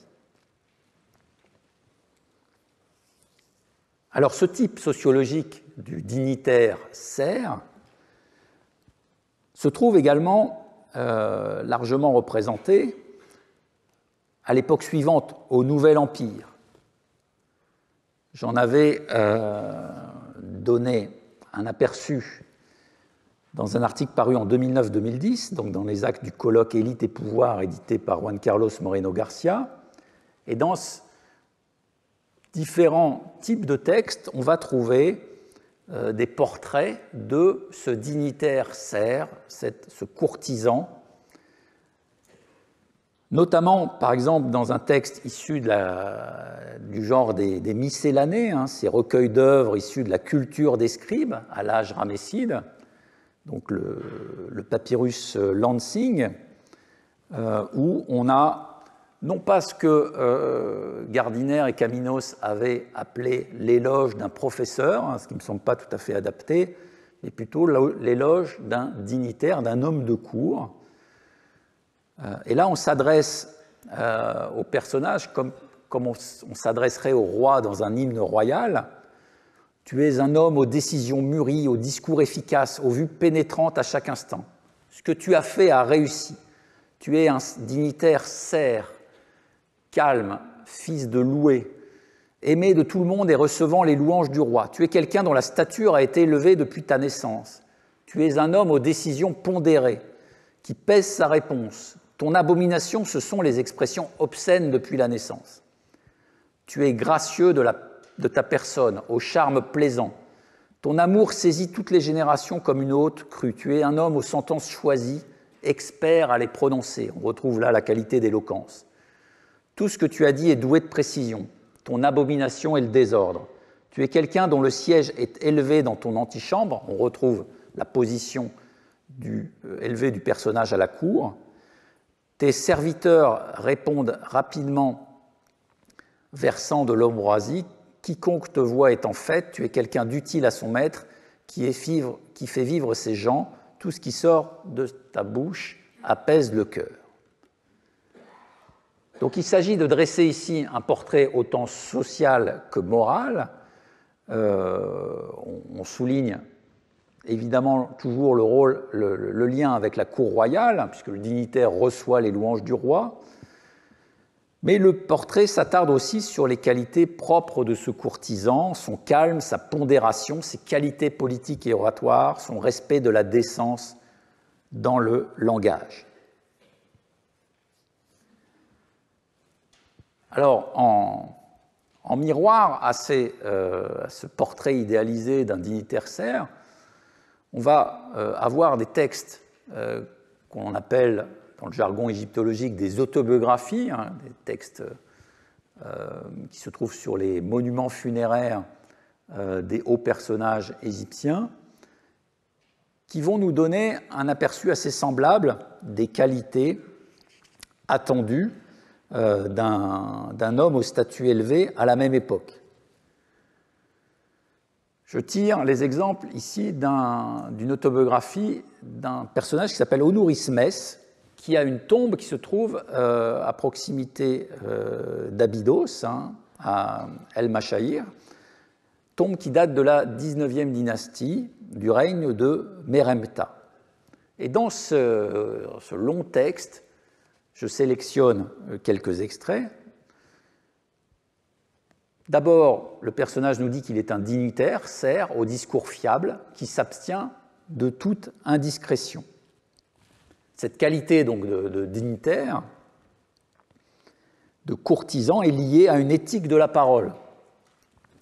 Speaker 1: Alors ce type sociologique du dignitaire serf se trouve également largement représenté à l'époque suivante, au Nouvel Empire. J'en avais donné un aperçu dans un article paru en 2009-2010, donc dans les actes du colloque Élite et pouvoir édité par Juan Carlos Moreno Garcia. Et dans différents types de textes, on va trouver des portraits de ce dignitaire serf, ce courtisan, notamment, par exemple, dans un texte issu du genre des miscellanées, ces recueils d'œuvres issus de la culture des scribes à l'âge ramesside, donc le papyrus Lansing, où on a non pas ce que Gardiner et Caminos avaient appelé l'éloge d'un professeur, ce qui ne me semble pas tout à fait adapté, mais plutôt l'éloge d'un dignitaire, d'un homme de cour. Et là, on s'adresse au personnage comme on s'adresserait au roi dans un hymne royal. Tu es un homme aux décisions mûries, au discours efficace, aux vues pénétrantes à chaque instant. Ce que tu as fait a réussi. Tu es un dignitaire serf, calme, fils de loué, aimé de tout le monde et recevant les louanges du roi. Tu es quelqu'un dont la stature a été élevée depuis ta naissance. Tu es un homme aux décisions pondérées, qui pèse sa réponse. Ton abomination, ce sont les expressions obscènes depuis la naissance. Tu es gracieux de ta personne, au charme plaisant. Ton amour saisit toutes les générations comme une haute crue. Tu es un homme aux sentences choisies, expert à les prononcer. On retrouve là la qualité d'éloquence. Tout ce que tu as dit est doué de précision. Ton abomination est le désordre. Tu es quelqu'un dont le siège est élevé dans ton antichambre. On retrouve la position élevée du personnage à la cour. Tes serviteurs répondent rapidement, versant de l'ambroisie. Quiconque te voit est en fait, tu es quelqu'un d'utile à son maître, qui fait vivre ses gens. Tout ce qui sort de ta bouche apaise le cœur. Donc il s'agit de dresser ici un portrait autant social que moral. On souligne évidemment toujours le lien avec la cour royale, puisque le dignitaire reçoit les louanges du roi. Mais le portrait s'attarde aussi sur les qualités propres de ce courtisan, son calme, sa pondération, ses qualités politiques et oratoires, son respect de la décence dans le langage. Alors, en miroir à ce portrait idéalisé d'un dignitaire serf, on va avoir des textes qu'on appelle, dans le jargon égyptologique, des autobiographies, des textes qui se trouvent sur les monuments funéraires des hauts personnages égyptiens, qui vont nous donner un aperçu assez semblable des qualités attendues d'un homme au statut élevé à la même époque. Je tire les exemples ici d'une autobiographie d'un personnage qui s'appelle Onourismès, qui a une tombe qui se trouve à proximité d'Abydos, à El Machahir, tombe qui date de la 19e dynastie, du règne de Meremta. Et dans ce long texte, je sélectionne quelques extraits. D'abord, le personnage nous dit qu'il est un dignitaire, sert au discours fiable, qui s'abstient de toute indiscrétion. Cette qualité donc de dignitaire, de courtisan, est liée à une éthique de la parole,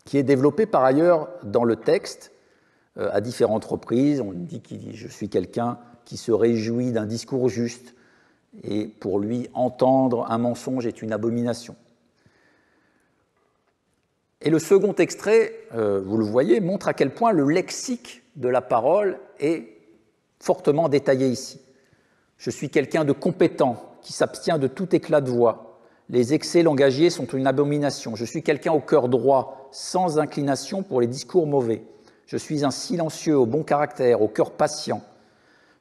Speaker 1: qui est développée par ailleurs dans le texte à différentes reprises. On dit je suis quelqu'un qui se réjouit d'un discours juste, et pour lui, entendre un mensonge est une abomination. Et le second extrait, vous le voyez, montre à quel point le lexique de la parole est fortement détaillé ici. Je suis quelqu'un de compétent, qui s'abstient de tout éclat de voix. Les excès langagiers sont une abomination. Je suis quelqu'un au cœur droit, sans inclination pour les discours mauvais. Je suis un silencieux au bon caractère, au cœur patient.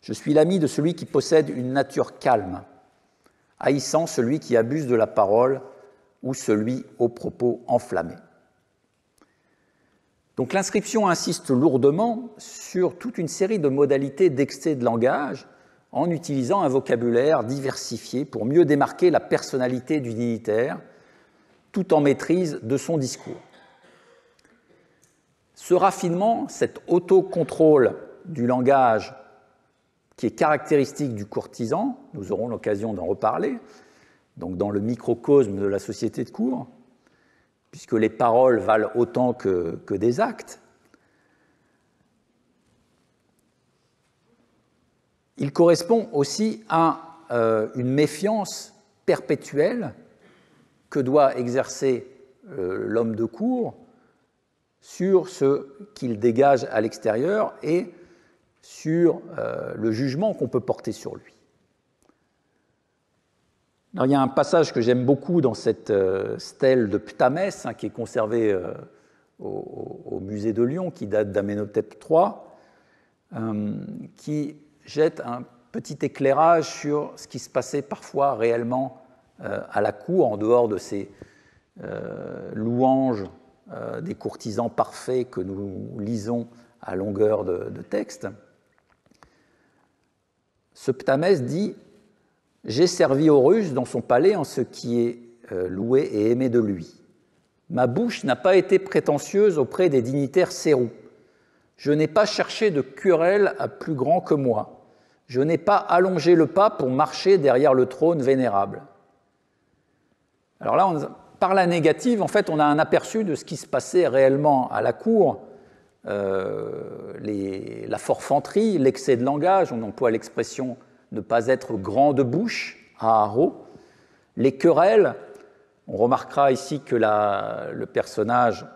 Speaker 1: Je suis l'ami de celui qui possède une nature calme, haïssant celui qui abuse de la parole ou celui aux propos enflammés. Donc l'inscription insiste lourdement sur toute une série de modalités d'excès de langage en utilisant un vocabulaire diversifié pour mieux démarquer la personnalité du dignitaire tout en maîtrise de son discours. Ce raffinement, cet autocontrôle du langage qui est caractéristique du courtisan, nous aurons l'occasion d'en reparler, donc dans le microcosme de la société de cour, puisque les paroles valent autant que des actes, il correspond aussi à une méfiance perpétuelle que doit exercer l'homme de cour sur ce qu'il dégage à l'extérieur et sur le jugement qu'on peut porter sur lui. Alors, il y a un passage que j'aime beaucoup dans cette stèle de Ptamès, qui est conservée au musée de Lyon, qui date d'Amenhotep III, qui jette un petit éclairage sur ce qui se passait parfois réellement à la cour, en dehors de ces louanges des courtisans parfaits que nous lisons à longueur de texte. Ce Ptamès dit « J'ai servi Horus dans son palais en ce qui est loué et aimé de lui. Ma bouche n'a pas été prétentieuse auprès des dignitaires sérous. Je n'ai pas cherché de querelle à plus grand que moi. Je n'ai pas allongé le pas pour marcher derrière le trône vénérable. » Alors là, par la négative, en fait, on a un aperçu de ce qui se passait réellement à la cour. La forfanterie, l'excès de langage, on emploie l'expression « ne pas être grand de bouche » à Haro. Les querelles, on remarquera ici que le personnage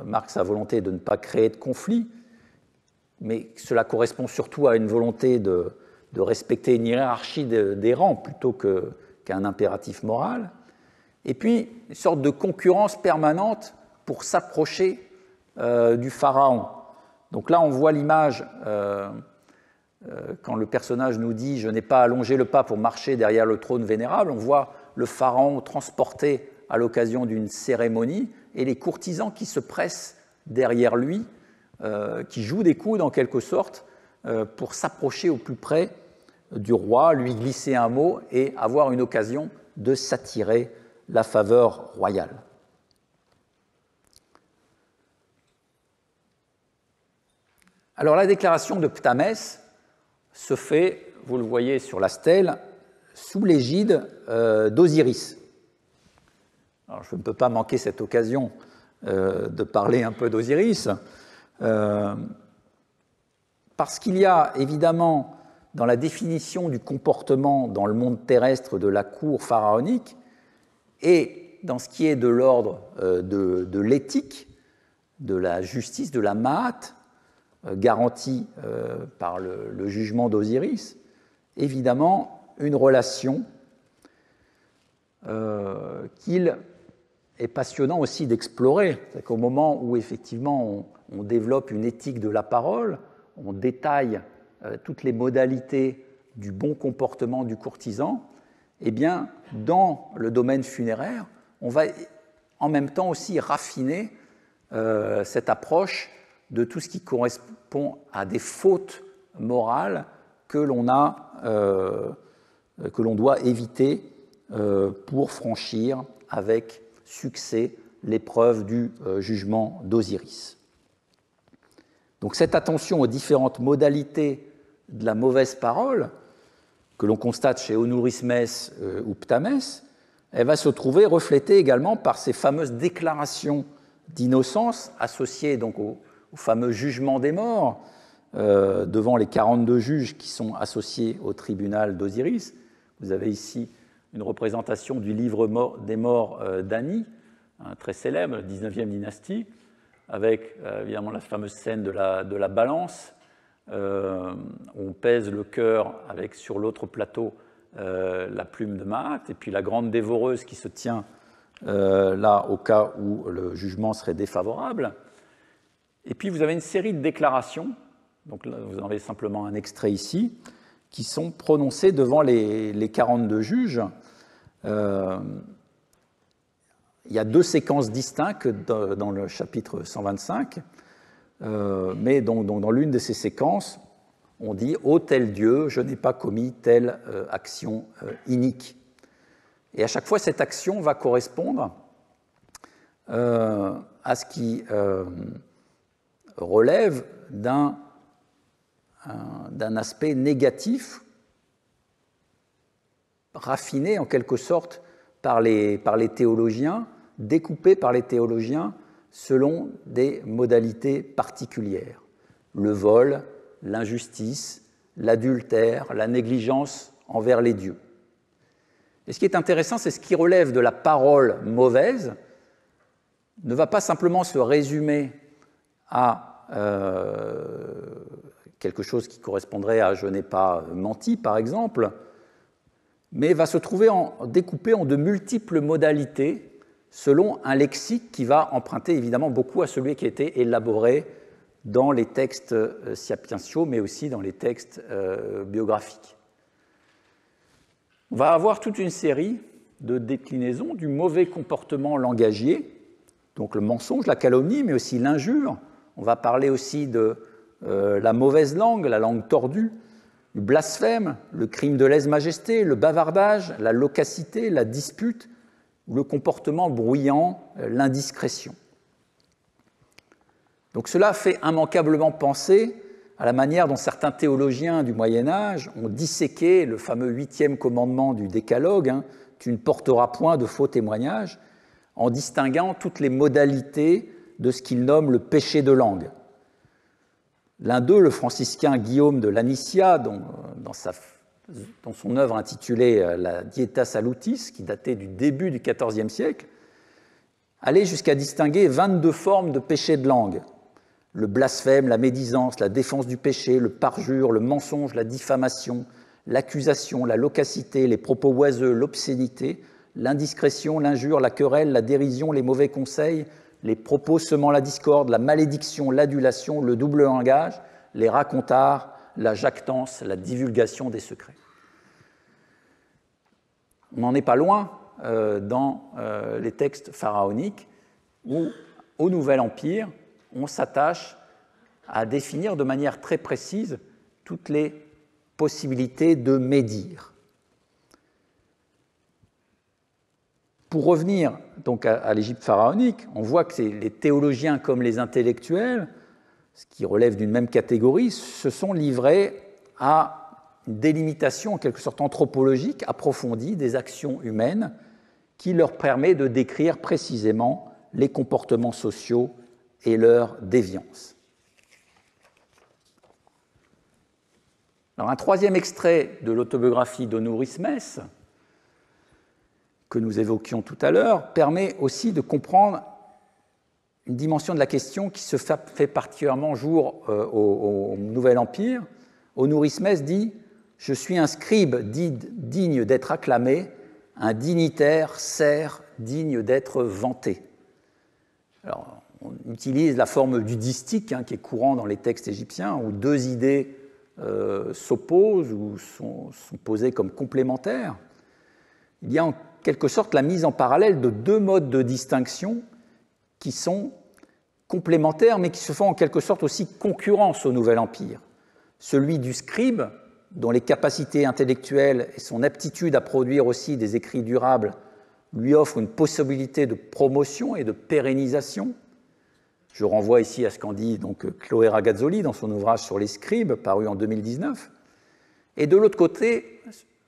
Speaker 1: marque sa volonté de ne pas créer de conflit, mais cela correspond surtout à une volonté de respecter une hiérarchie des rangs plutôt qu'un impératif moral. Et puis, une sorte de concurrence permanente pour s'approcher du pharaon. Donc là, on voit l'image quand le personnage nous dit « Je n'ai pas allongé le pas pour marcher derrière le trône vénérable », on voit le pharaon transporté à l'occasion d'une cérémonie et les courtisans qui se pressent derrière lui, qui jouent des coudes en quelque sorte pour s'approcher au plus près du roi, lui glisser un mot et avoir une occasion de s'attirer la faveur royale. Alors la déclaration de Ptamès se fait, vous le voyez sur la stèle, sous l'égide d'Osiris. Alors je ne peux pas manquer cette occasion de parler un peu d'Osiris, parce qu'il y a évidemment dans la définition du comportement dans le monde terrestre de la cour pharaonique et dans ce qui est de l'ordre de l'éthique, de la justice, de la ma'at, garantie par le jugement d'Osiris, évidemment une relation qu'il est passionnant aussi d'explorer. C'est qu'au moment où effectivement on développe une éthique de la parole, on détaille toutes les modalités du bon comportement du courtisan, eh bien, dans le domaine funéraire, on va en même temps aussi raffiner cette approche de tout ce qui correspond à des fautes morales que l'on doit éviter pour franchir avec succès l'épreuve du jugement d'Osiris. Donc cette attention aux différentes modalités de la mauvaise parole que l'on constate chez Onourismès ou Ptamès, elle va se trouver reflétée également par ces fameuses déclarations d'innocence associées donc au fameux jugement des morts devant les 42 juges qui sont associés au tribunal d'Osiris. Vous avez ici une représentation du livre des morts d'Ani, très célèbre, 19e dynastie, avec évidemment la fameuse scène de la balance, où on pèse le cœur avec sur l'autre plateau la plume de Maat, et puis la grande dévoreuse qui se tient là au cas où le jugement serait défavorable. Et puis vous avez une série de déclarations, donc là, vous en avez simplement un extrait ici, qui sont prononcées devant les 42 juges. Il y a deux séquences distinctes dans le chapitre 125, mais dans l'une de ces séquences, on dit « Ô tel Dieu, je n'ai pas commis telle action inique ». Et à chaque fois, cette action va correspondre à ce qui relève d'un aspect négatif, raffiné en quelque sorte par les théologiens, découpé par les théologiens selon des modalités particulières. Le vol, l'injustice, l'adultère, la négligence envers les dieux. Et ce qui est intéressant, c'est ce qui relève de la parole mauvaise ne va pas simplement se résumer à quelque chose qui correspondrait à « je n'ai pas menti » par exemple, mais va se trouver découpé en de multiples modalités selon un lexique qui va emprunter évidemment beaucoup à celui qui a été élaboré dans les textes sapientiaux, mais aussi dans les textes biographiques. On va avoir toute une série de déclinaisons du mauvais comportement langagier, donc le mensonge, la calomnie, mais aussi l'injure. On va parler aussi de la mauvaise langue, la langue tordue, le blasphème, le crime de lèse-majesté, le bavardage, la loquacité, la dispute, le comportement bruyant, l'indiscrétion. Donc cela fait immanquablement penser à la manière dont certains théologiens du Moyen-Âge ont disséqué le fameux 8e commandement du Décalogue, « Tu ne porteras point de faux témoignages », en distinguant toutes les modalités de ce qu'ils nomment le péché de langue. L'un d'eux, le franciscain Guillaume de Lanicia, dans son œuvre intitulée La Dieta Salutis, qui datait du début du XIVe siècle, allait jusqu'à distinguer 22 formes de péché de langue. Le blasphème, la médisance, la défense du péché, le parjure, le mensonge, la diffamation, l'accusation, la loquacité, les propos oiseux, l'obscénité, l'indiscrétion, l'injure, la querelle, la dérision, les mauvais conseils, les propos semant la discorde, la malédiction, l'adulation, le double langage, les racontards, la jactance, la divulgation des secrets. On n'en est pas loin dans les textes pharaoniques où, au Nouvel Empire, on s'attache à définir de manière très précise toutes les possibilités de médire. Pour revenir donc à l'Égypte pharaonique, on voit que les théologiens comme les intellectuels, ce qui relève d'une même catégorie, se sont livrés à une délimitation en quelque sorte anthropologique approfondie des actions humaines qui leur permet de décrire précisément les comportements sociaux et leur déviance. Alors, un troisième extrait de l'autobiographie d'Onourismès, que nous évoquions tout à l'heure, permet aussi de comprendre une dimension de la question qui se fait particulièrement jour au Nouvel Empire. Onourismès dit « Je suis un scribe digne d'être acclamé, un dignitaire serf digne d'être vanté. Alors, on utilise la forme du distique, qui est courant dans les textes égyptiens, où deux idées s'opposent ou sont posées comme complémentaires. Il y a en quelque sorte la mise en parallèle de deux modes de distinction qui sont complémentaires, mais qui se font en quelque sorte aussi concurrence au Nouvel Empire. Celui du scribe, dont les capacités intellectuelles et son aptitude à produire aussi des écrits durables lui offrent une possibilité de promotion et de pérennisation. Je renvoie ici à ce qu'en dit donc Chloé Ragazzoli dans son ouvrage sur les scribes, paru en 2019. Et de l'autre côté,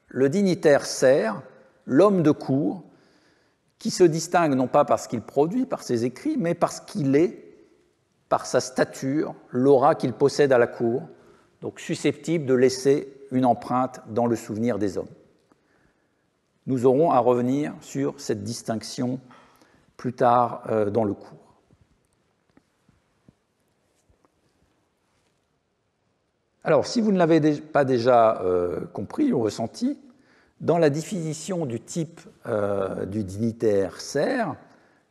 Speaker 1: le dignitaire serf, l'homme de cour, qui se distingue non pas parce qu'il produit par ses écrits, mais parce qu'il est, par sa stature, l'aura qu'il possède à la cour, donc susceptible de laisser une empreinte dans le souvenir des hommes. Nous aurons à revenir sur cette distinction plus tard dans le cours. Alors, si vous ne l'avez pas déjà compris ou ressenti, dans la définition du type du dignitaire serf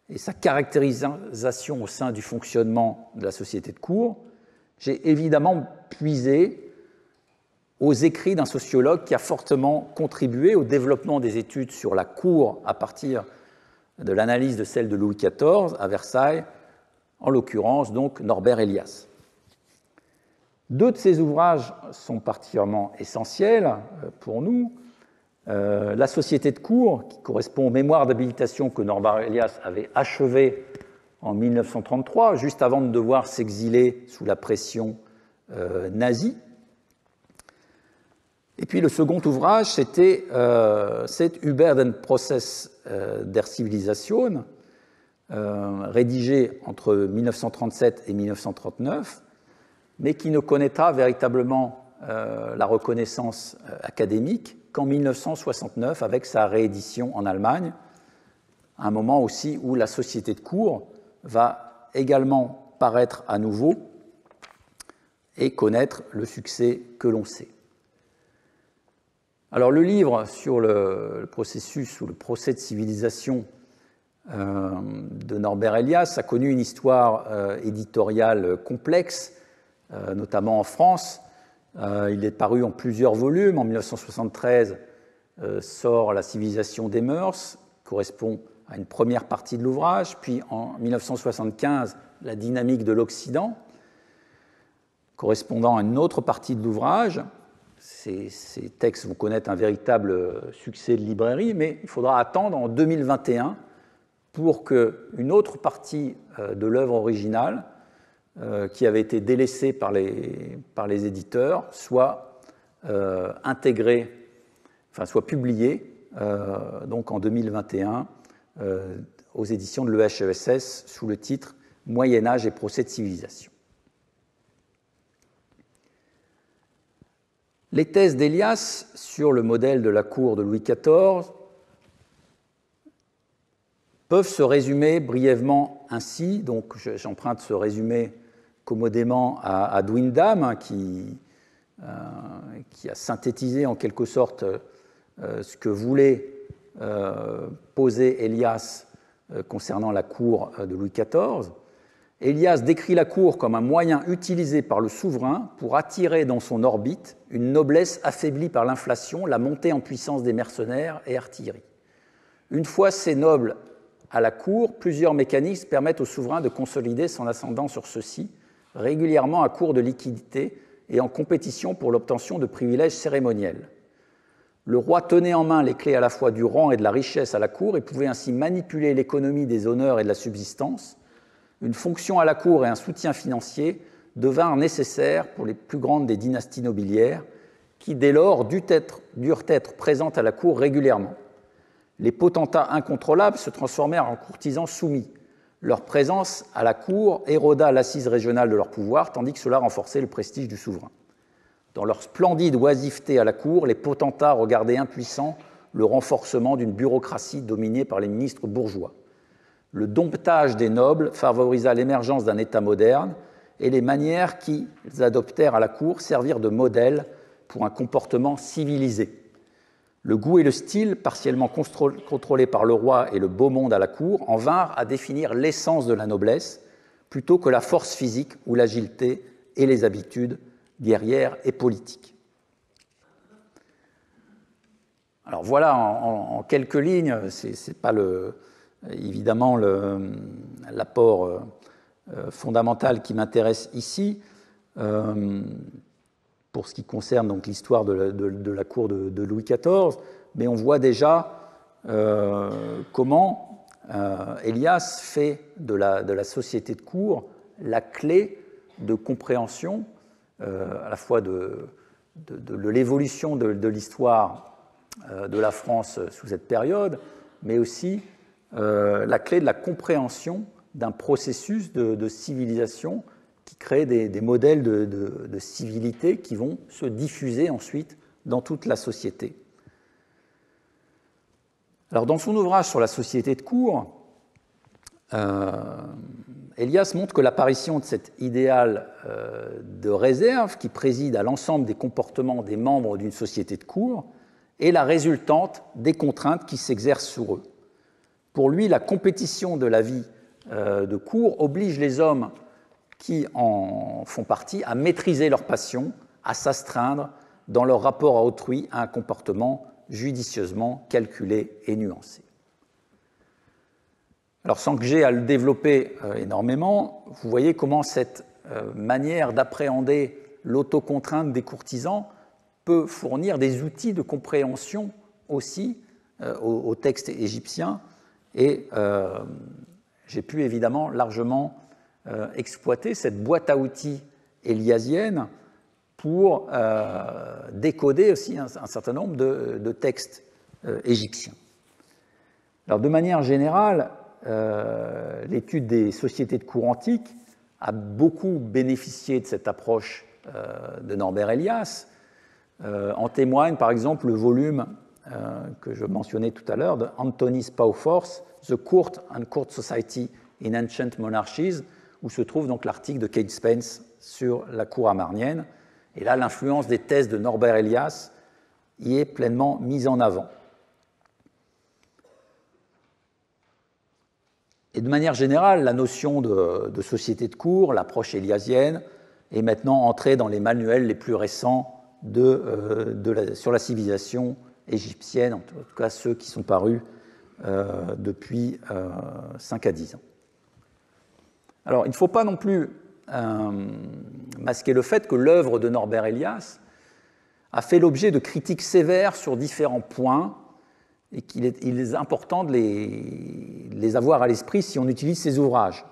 Speaker 1: et sa caractérisation au sein du fonctionnement de la société de cour, j'ai évidemment puisé aux écrits d'un sociologue qui a fortement contribué au développement des études sur la cour à partir de l'analyse de celle de Louis XIV à Versailles, en l'occurrence donc Norbert Elias. Deux de ces ouvrages sont particulièrement essentiels pour nous. La Société de cour, qui correspond aux mémoires d'habilitation que Norbert Elias avait achevées en 1933, juste avant de devoir s'exiler sous la pression nazie. Et puis le second ouvrage, c'était Über den Prozess der Zivilisation, rédigé entre 1937 et 1939, mais qui ne connaîtra véritablement la reconnaissance académique qu'en 1969 avec sa réédition en Allemagne, à un moment aussi où la Société de cour va également paraître à nouveau et connaître le succès que l'on sait. Alors le livre sur le processus ou le procès de civilisation de Norbert Elias a connu une histoire éditoriale complexe, notamment en France. Il est paru en plusieurs volumes. En 1973 sort La civilisation des mœurs, qui correspond à une première partie de l'ouvrage, puis en 1975 La dynamique de l'Occident, correspondant à une autre partie de l'ouvrage. Ces textes vont connaître un véritable succès de librairie, mais il faudra attendre en 2021 pour qu'une autre partie de l'œuvre originale, qui avait été délaissée par les éditeurs, soit intégrée, enfin soit publiée donc en 2021 aux éditions de l'EHESS sous le titre « Moyen Âge et procès de civilisation ». Les thèses d'Elias sur le modèle de la cour de Louis XIV peuvent se résumer brièvement ainsi. Donc, j'emprunte ce résumé commodément à Dwindam, qui a synthétisé en quelque sorte ce que voulait poser Elias concernant la cour de Louis XIV. Elias décrit la cour comme un moyen utilisé par le souverain pour attirer dans son orbite une noblesse affaiblie par l'inflation, la montée en puissance des mercenaires et artillerie. Une fois ces nobles à la cour, plusieurs mécanismes permettent au souverain de consolider son ascendant sur ceux-ci, régulièrement à court de liquidités et en compétition pour l'obtention de privilèges cérémoniels. Le roi tenait en main les clés à la fois du rang et de la richesse à la cour et pouvait ainsi manipuler l'économie des honneurs et de la subsistance. Une fonction à la cour et un soutien financier devinrent nécessaires pour les plus grandes des dynasties nobiliaires, qui dès lors durent être présentes à la cour régulièrement. Les potentats incontrôlables se transformèrent en courtisans soumis. Leur présence à la cour éroda l'assise régionale de leur pouvoir, tandis que cela renforçait le prestige du souverain. Dans leur splendide oisiveté à la cour, les potentats regardaient impuissants le renforcement d'une bureaucratie dominée par les ministres bourgeois. Le domptage des nobles favorisa l'émergence d'un État moderne et les manières qu'ils adoptèrent à la cour servirent de modèle pour un comportement civilisé. Le goût et le style, partiellement contrôlés par le roi et le beau monde à la cour, en vinrent à définir l'essence de la noblesse, plutôt que la force physique ou l'agilité et les habitudes guerrières et politiques. Alors voilà, en quelques lignes, ce n'est pas évidemment l'apport fondamental qui m'intéresse ici. Pour ce qui concerne donc l'histoire de la cour de Louis XIV, mais on voit déjà comment Elias fait de la société de cour la clé de compréhension à la fois de l'évolution de l'histoire de la France sous cette période, mais aussi la clé de la compréhension d'un processus de civilisation qui crée des modèles de civilité qui vont se diffuser ensuite dans toute la société. Alors, dans son ouvrage sur la société de cour, Elias montre que l'apparition de cet idéal de réserve qui préside à l'ensemble des comportements des membres d'une société de cour est la résultante des contraintes qui s'exercent sur eux. Pour lui, la compétition de la vie de cour oblige les hommes qui en font partie à maîtriser leurs passions, à s'astreindre dans leur rapport à autrui à un comportement judicieusement calculé et nuancé. Alors, sans que j'aie à le développer énormément, vous voyez comment cette manière d'appréhender l'autocontrainte des courtisans peut fournir des outils de compréhension aussi au texte égyptien, et j'ai pu évidemment largement exploiter cette boîte à outils éliasienne pour décoder aussi un certain nombre de textes égyptiens. Alors, de manière générale, l'étude des sociétés de cour antiques a beaucoup bénéficié de cette approche de Norbert Elias. En témoigne par exemple le volume que je mentionnais tout à l'heure de Anthony Spawforth, The Court and Court Society in Ancient Monarchies, où se trouve donc l'article de Kate Spence sur la cour amarnienne. Et là, l'influence des thèses de Norbert Elias y est pleinement mise en avant. Et de manière générale, la notion de société de cour, l'approche éliasienne, est maintenant entrée dans les manuels les plus récents sur la civilisation égyptienne, en tout cas ceux qui sont parus depuis 5 à 10 ans. Alors, il ne faut pas non plus masquer le fait que l'œuvre de Norbert Elias a fait l'objet de critiques sévères sur différents points et qu'il est important de les avoir à l'esprit si on utilise ses ouvrages.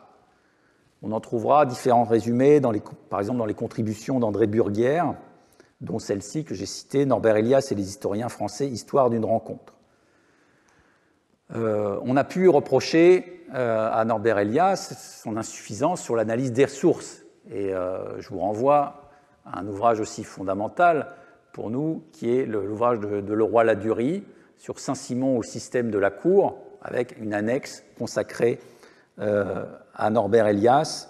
Speaker 1: On en trouvera différents résumés, par exemple dans les contributions d'André Burguière, dont celle-ci que j'ai citée, Norbert Elias et les historiens français, Histoire d'une rencontre. On a pu reprocher à Norbert Elias son insuffisance sur l'analyse des ressources. Et je vous renvoie à un ouvrage aussi fondamental pour nous, qui est l'ouvrage de Leroy-Ladurie sur Saint-Simon au système de la cour, avec une annexe consacrée à Norbert Elias,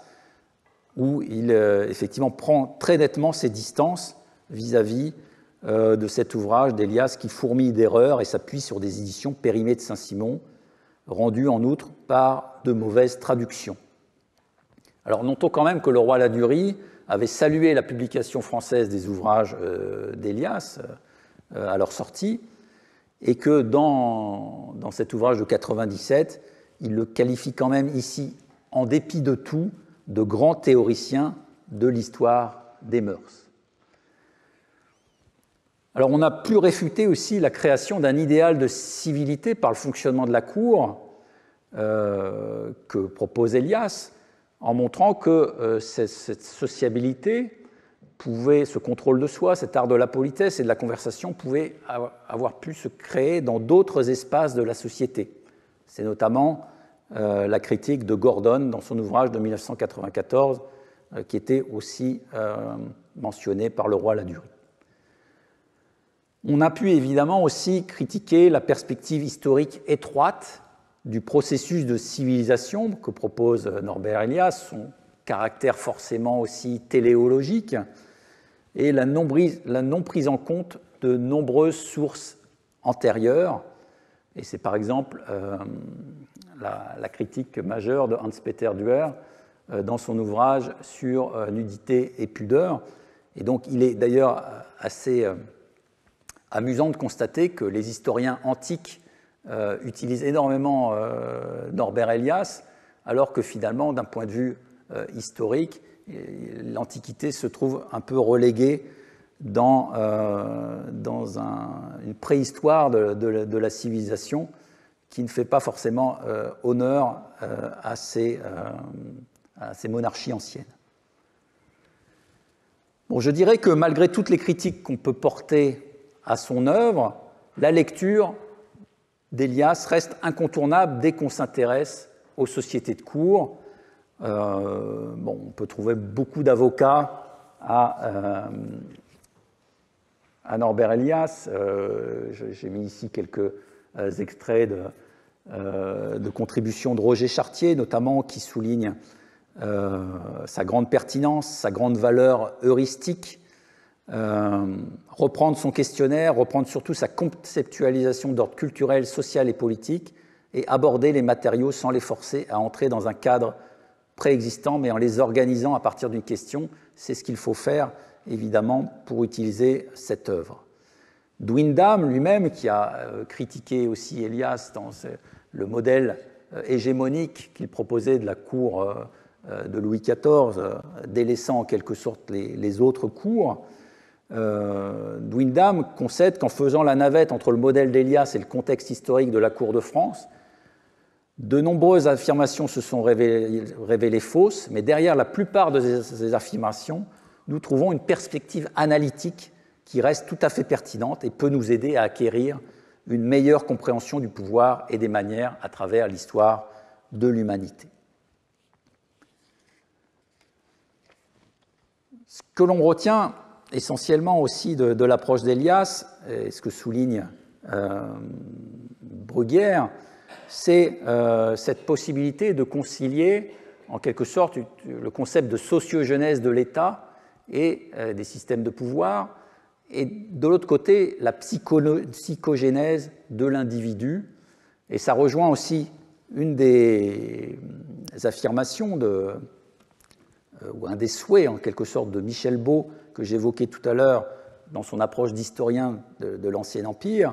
Speaker 1: où il effectivement prend très nettement ses distances vis-à-vis de cet ouvrage d'Elias qui fourmille d'erreurs et s'appuie sur des éditions périmées de Saint-Simon, rendues en outre par de mauvaises traductions. Alors notons quand même que Leroy-Ladurie avait salué la publication française des ouvrages d'Elias à leur sortie, et que dans cet ouvrage de 97, il le qualifie quand même ici, en dépit de tout, de grand théoricien de l'histoire des mœurs. Alors on a pu réfuter aussi la création d'un idéal de civilité par le fonctionnement de la cour que propose Elias, en montrant que cette sociabilité ce contrôle de soi, cet art de la politesse et de la conversation pouvait avoir pu se créer dans d'autres espaces de la société. C'est notamment la critique de Gordon dans son ouvrage de 1994, qui était aussi mentionnée par Leroy-Ladurie. On a pu évidemment aussi critiquer la perspective historique étroite du processus de civilisation que propose Norbert Elias, son caractère forcément aussi téléologique, et la non prise en compte de nombreuses sources antérieure, et c'est par exemple la critique majeure de Hans-Peter Duer dans son ouvrage sur nudité et pudeur. Et donc il est d'ailleurs assez amusant de constater que les historiens antiques utilisent énormément Norbert Elias, alors que finalement, d'un point de vue historique, l'Antiquité se trouve un peu reléguée dans une préhistoire de la civilisation qui ne fait pas forcément honneur à ces monarchies anciennes. Bon, je dirais que malgré toutes les critiques qu'on peut porter à son œuvre, la lecture d'Elias reste incontournable dès qu'on s'intéresse aux sociétés de cour. On peut trouver beaucoup d'avocats à Norbert Elias. J'ai mis ici quelques extraits de contributions de Roger Chartier, notamment, qui souligne sa grande pertinence, sa grande valeur heuristique. Reprendre son questionnaire, reprendre surtout sa conceptualisation d'ordre culturel, social et politique, et aborder les matériaux sans les forcer à entrer dans un cadre préexistant, mais en les organisant à partir d'une question. C'est ce qu'il faut faire, évidemment, pour utiliser cette œuvre. Dwindham lui-même, qui a critiqué aussi Elias dans le modèle hégémonique qu'il proposait de la cour de Louis XIV, délaissant en quelque sorte les autres cours, Dwindham concède qu'en faisant la navette entre le modèle d'Elias et le contexte historique de la cour de France, de nombreuses affirmations se sont révélées fausses, mais derrière la plupart de ces affirmations, nous trouvons une perspective analytique qui reste tout à fait pertinente et peut nous aider à acquérir une meilleure compréhension du pouvoir et des manières à travers l'histoire de l'humanité. Ce que l'on retient essentiellement aussi de l'approche d'Elias, et ce que souligne Bruguière, c'est cette possibilité de concilier en quelque sorte le concept de sociogenèse de l'État et des systèmes de pouvoir, et de l'autre côté la psychogénèse de l'individu. Et ça rejoint aussi une des affirmations ou un des souhaits en quelque sorte de Michel Beau que j'évoquais tout à l'heure dans son approche d'historien de l'Ancien Empire,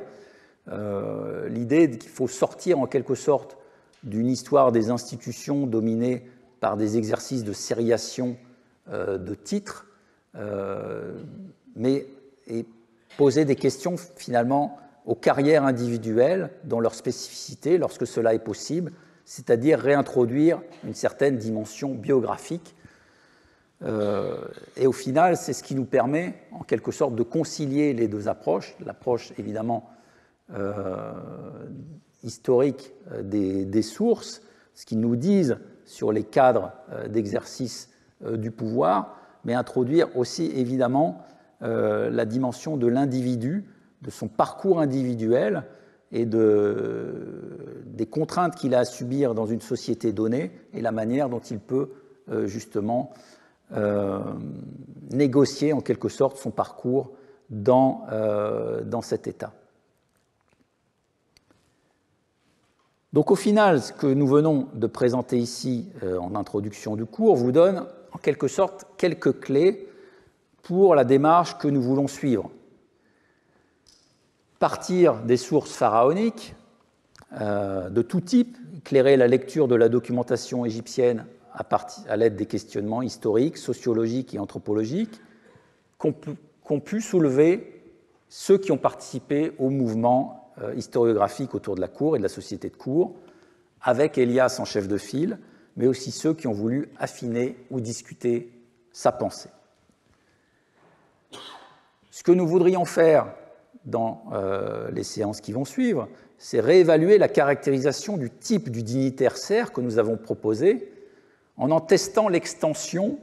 Speaker 1: l'idée qu'il faut sortir en quelque sorte d'une histoire des institutions dominée par des exercices de sériation de titres, et poser des questions finalement aux carrières individuelles dans leur spécificité lorsque cela est possible, c'est-à-dire réintroduire une certaine dimension biographique. Et au final, c'est ce qui nous permet en quelque sorte de concilier les deux approches, l'approche évidemment historique des sources, ce qu'ils nous disent sur les cadres d'exercice du pouvoir, mais introduire aussi évidemment la dimension de l'individu, de son parcours individuel et des contraintes qu'il a à subir dans une société donnée et la manière dont il peut justement négocier en quelque sorte son parcours dans cet état. Donc au final, ce que nous venons de présenter ici en introduction du cours vous donne en quelque sorte quelques clés pour la démarche que nous voulons suivre. Partir des sources pharaoniques de tout type, éclairer la lecture de la documentation égyptienne à l'aide des questionnements historiques, sociologiques et anthropologiques qu'ont pu soulever ceux qui ont participé au mouvement historiographique autour de la cour et de la société de cour, avec Elias en chef de file, mais aussi ceux qui ont voulu affiner ou discuter sa pensée. Ce que nous voudrions faire dans les séances qui vont suivre, c'est réévaluer la caractérisation du type du dignitaire serf que nous avons proposé en testant l'extension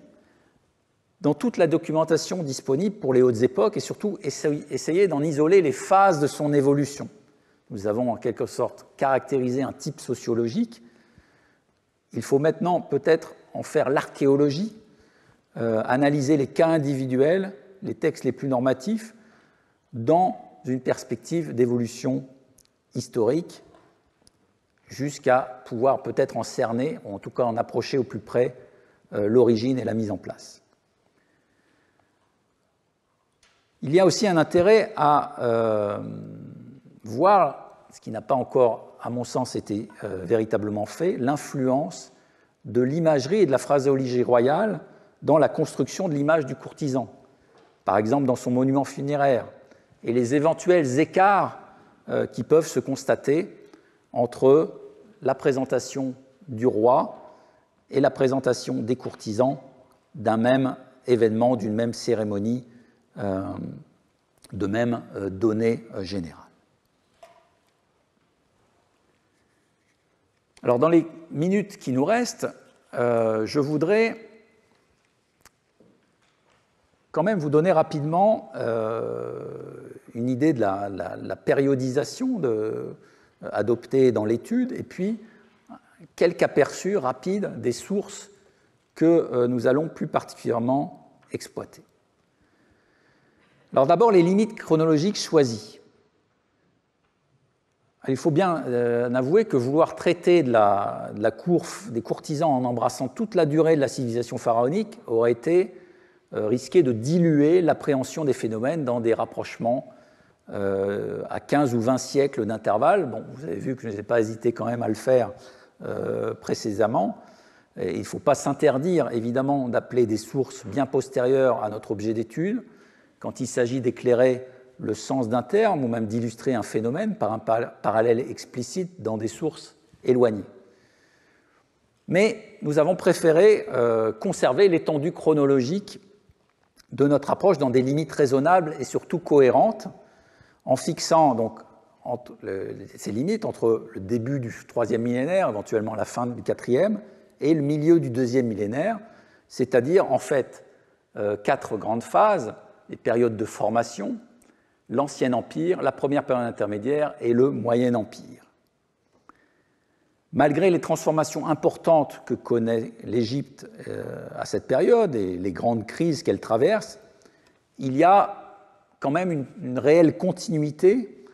Speaker 1: dans toute la documentation disponible pour les hautes époques et surtout essayer d'en isoler les phases de son évolution. Nous avons en quelque sorte caractérisé un type sociologique. Il faut maintenant peut-être en faire l'archéologie, analyser les cas individuels, les textes les plus normatifs, dans une perspective d'évolution historique jusqu'à pouvoir peut-être en cerner, ou en tout cas en approcher au plus près l'origine et la mise en place. Il y a aussi un intérêt à voir, ce qui n'a pas encore, à mon sens, été véritablement fait, l'influence de l'imagerie et de la phraséologie royale dans la construction de l'image du courtisan, par exemple dans son monument funéraire, et les éventuels écarts qui peuvent se constater entre la présentation du roi et la présentation des courtisans d'un même événement, d'une même cérémonie, de même donnée générale. Alors, dans les minutes qui nous restent, je voudrais quand même vous donner rapidement une idée de la périodisation adoptée dans l'étude, et puis quelques aperçus rapides des sources que nous allons plus particulièrement exploiter. Alors d'abord, les limites chronologiques choisies. Il faut bien avouer que vouloir traiter de la course des courtisans en embrassant toute la durée de la civilisation pharaonique aurait été risqué de diluer l'appréhension des phénomènes dans des rapprochements à 15 ou 20 siècles d'intervalle. Bon, vous avez vu que je n'ai pas hésité quand même à le faire précisément. Et il ne faut pas s'interdire, évidemment, d'appeler des sources bien postérieures à notre objet d'étude quand il s'agit d'éclairer le sens d'un terme ou même d'illustrer un phénomène par un parallèle explicite dans des sources éloignées. Mais nous avons préféré conserver l'étendue chronologique de notre approche dans des limites raisonnables et surtout cohérentes, en fixant donc ces limites entre le début du 3e millénaire, éventuellement la fin du 4e, et le milieu du 2e millénaire, c'est-à-dire en fait 4 grandes phases, les périodes de formation, l'Ancien Empire, la première période intermédiaire et le Moyen Empire. Malgré les transformations importantes que connaît l'Égypte à cette période et les grandes crises qu'elle traverse, il y a quand même une réelle continuité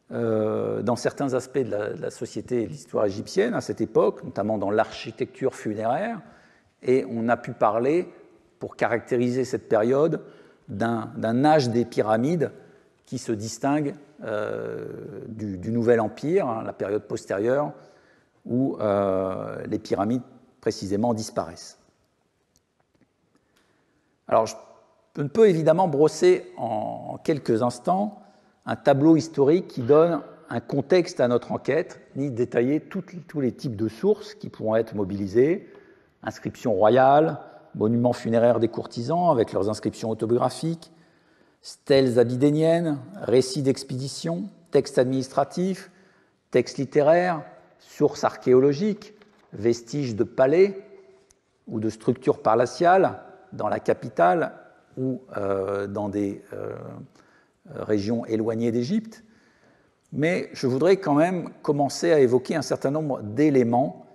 Speaker 1: dans certains aspects de la société et de l'histoire égyptienne à cette époque, notamment dans l'architecture funéraire, et on a pu parler, pour caractériser cette période, d'un âge des pyramides qui se distingue du Nouvel Empire, hein, la période postérieure, où les pyramides précisément disparaissent. Alors, je ne peux évidemment brosser en quelques instants un tableau historique qui donne un contexte à notre enquête, ni détailler tous les types de sources qui pourront être mobilisées, inscriptions royales, monuments funéraires des courtisans avec leurs inscriptions autobiographiques, stèles abydéniennes, récits d'expéditions, textes administratifs, textes littéraires, sources archéologiques, vestiges de palais ou de structures palatiales dans la capitale ou dans des régions éloignées d'Égypte. Mais je voudrais quand même commencer à évoquer un certain nombre d'éléments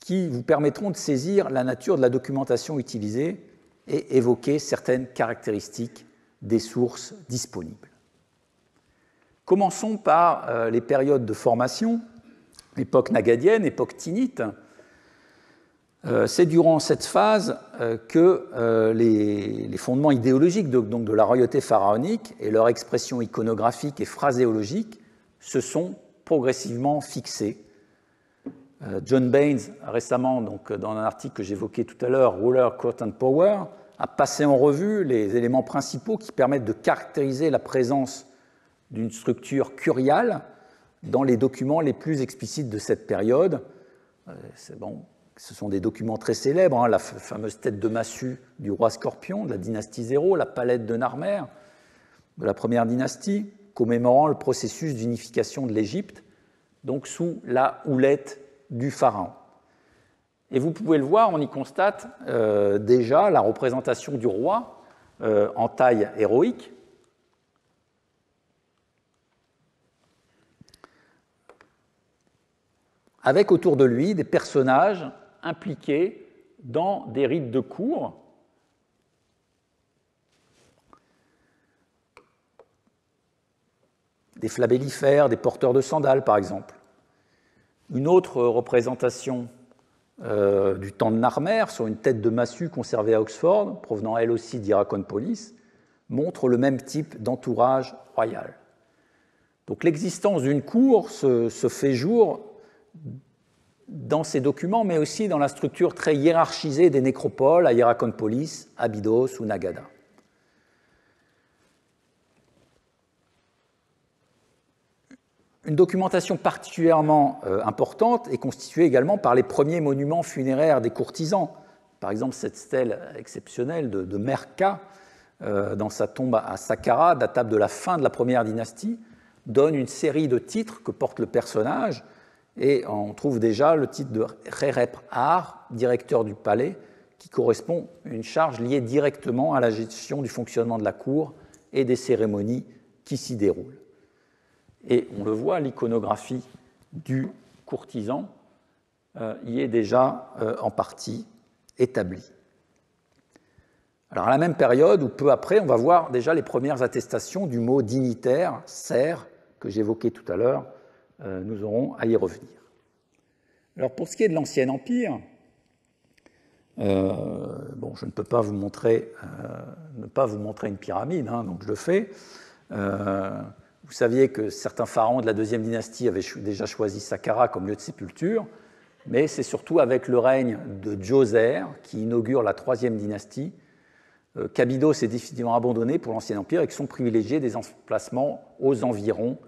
Speaker 1: qui vous permettront de saisir la nature de la documentation utilisée et évoquer certaines caractéristiques des sources disponibles. Commençons par les périodes de formation, l'époque nagadienne, époque tinnite. C'est durant cette phase que les fondements idéologiques donc de la royauté pharaonique et leur expression iconographique et phraséologique se sont progressivement fixés. John Baines, récemment, donc, dans un article que j'évoquais tout à l'heure, Ruler, Court and Power, a passé en revue les éléments principaux qui permettent de caractériser la présence d'une structure curiale dans les documents les plus explicites de cette période. Ce sont des documents très célèbres, hein, la fameuse tête de massue du roi Scorpion de la dynastie 0, la palette de Narmer de la première dynastie, commémorant le processus d'unification de l'Égypte, donc sous la houlette du pharaon. Et vous pouvez le voir, on y constate déjà la représentation du roi en taille héroïque, avec autour de lui des personnages impliqués dans des rites de cour. des flabellifères, des porteurs de sandales, par exemple. Une autre représentation du temps de Narmer, sur une tête de massue conservée à Oxford, provenant elle aussi d'Hierakonpolis, montre le même type d'entourage royal. Donc l'existence d'une cour se fait jour dans ces documents, mais aussi dans la structure très hiérarchisée des nécropoles à Hierakonpolis, Abydos ou Nagada. Une documentation particulièrement importante est constituée également par les premiers monuments funéraires des courtisans. Par exemple, cette stèle exceptionnelle de Merka dans sa tombe à Saqqara, datable de la fin de la première dynastie, donne une série de titres que porte le personnage, et on trouve déjà le titre de Rerep-Har, directeur du palais, qui correspond à une charge liée directement à la gestion du fonctionnement de la cour et des cérémonies qui s'y déroulent. Et on le voit, l'iconographie du courtisan y est déjà en partie établie. Alors à la même période, ou peu après, on va voir déjà les premières attestations du mot dignitaire, ser, que j'évoquais tout à l'heure. Nous aurons à y revenir. Alors pour ce qui est de l'Ancien Empire, bon, je ne peux pas vous montrer, une pyramide, hein, donc je le fais. Vous saviez que certains pharaons de la deuxième dynastie avaient déjà choisi Saqqara comme lieu de sépulture, mais c'est surtout avec le règne de Djoser, qui inaugure la troisième dynastie, qu'Abydos est définitivement abandonné pour l'Ancien Empire et que sont privilégiés des emplacements aux environs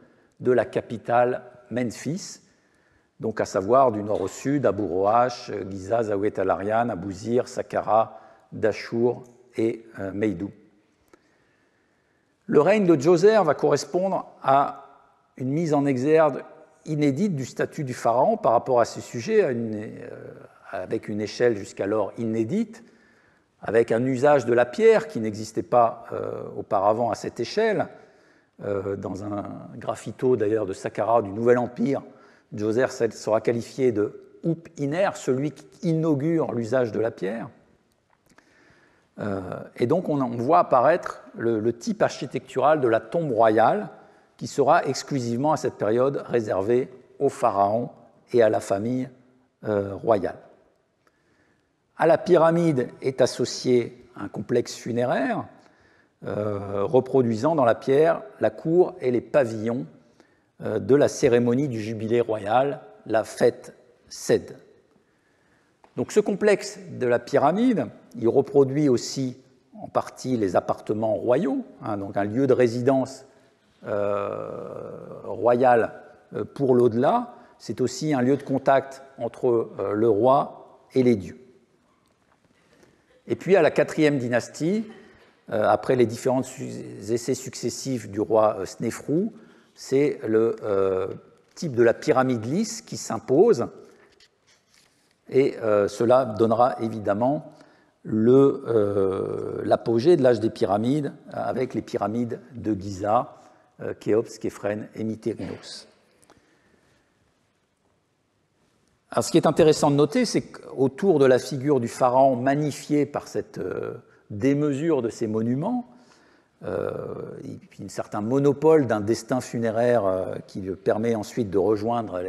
Speaker 1: de la capitale Memphis, donc à savoir du nord au sud, Abu Roash, Giza, Zaouet al-Aryan, Abu Zir, Saqqara, Dashur et Meidou. Le règne de Djoser va correspondre à une mise en exergue inédite du statut du pharaon par rapport à ce sujet, avec une échelle jusqu'alors inédite, avec un usage de la pierre qui n'existait pas auparavant à cette échelle. Dans un graffito d'ailleurs de Saqqara du Nouvel Empire, Djoser sera qualifié de Up Iner, celui qui inaugure l'usage de la pierre. Et donc on voit apparaître le type architectural de la tombe royale qui sera exclusivement à cette période réservé aux pharaons et à la famille royale. À la pyramide est associé un complexe funéraire reproduisant dans la pierre la cour et les pavillons de la cérémonie du jubilé royal, la fête Sed. Donc ce complexe de la pyramide, il reproduit aussi en partie les appartements royaux, hein, donc un lieu de résidence royal pour l'au-delà. C'est aussi un lieu de contact entre le roi et les dieux. Et puis à la quatrième dynastie, après les différents essais successifs du roi Snéfrou, c'est le type de la pyramide lisse qui s'impose, et cela donnera évidemment l'apogée de l'âge des pyramides avec les pyramides de Giza, Khéops, Képhren et Mykérinos. Alors, ce qui est intéressant de noter, c'est qu'autour de la figure du pharaon magnifiée par cette démesure de ses monuments, un certain monopole d'un destin funéraire qui lui permet ensuite de rejoindre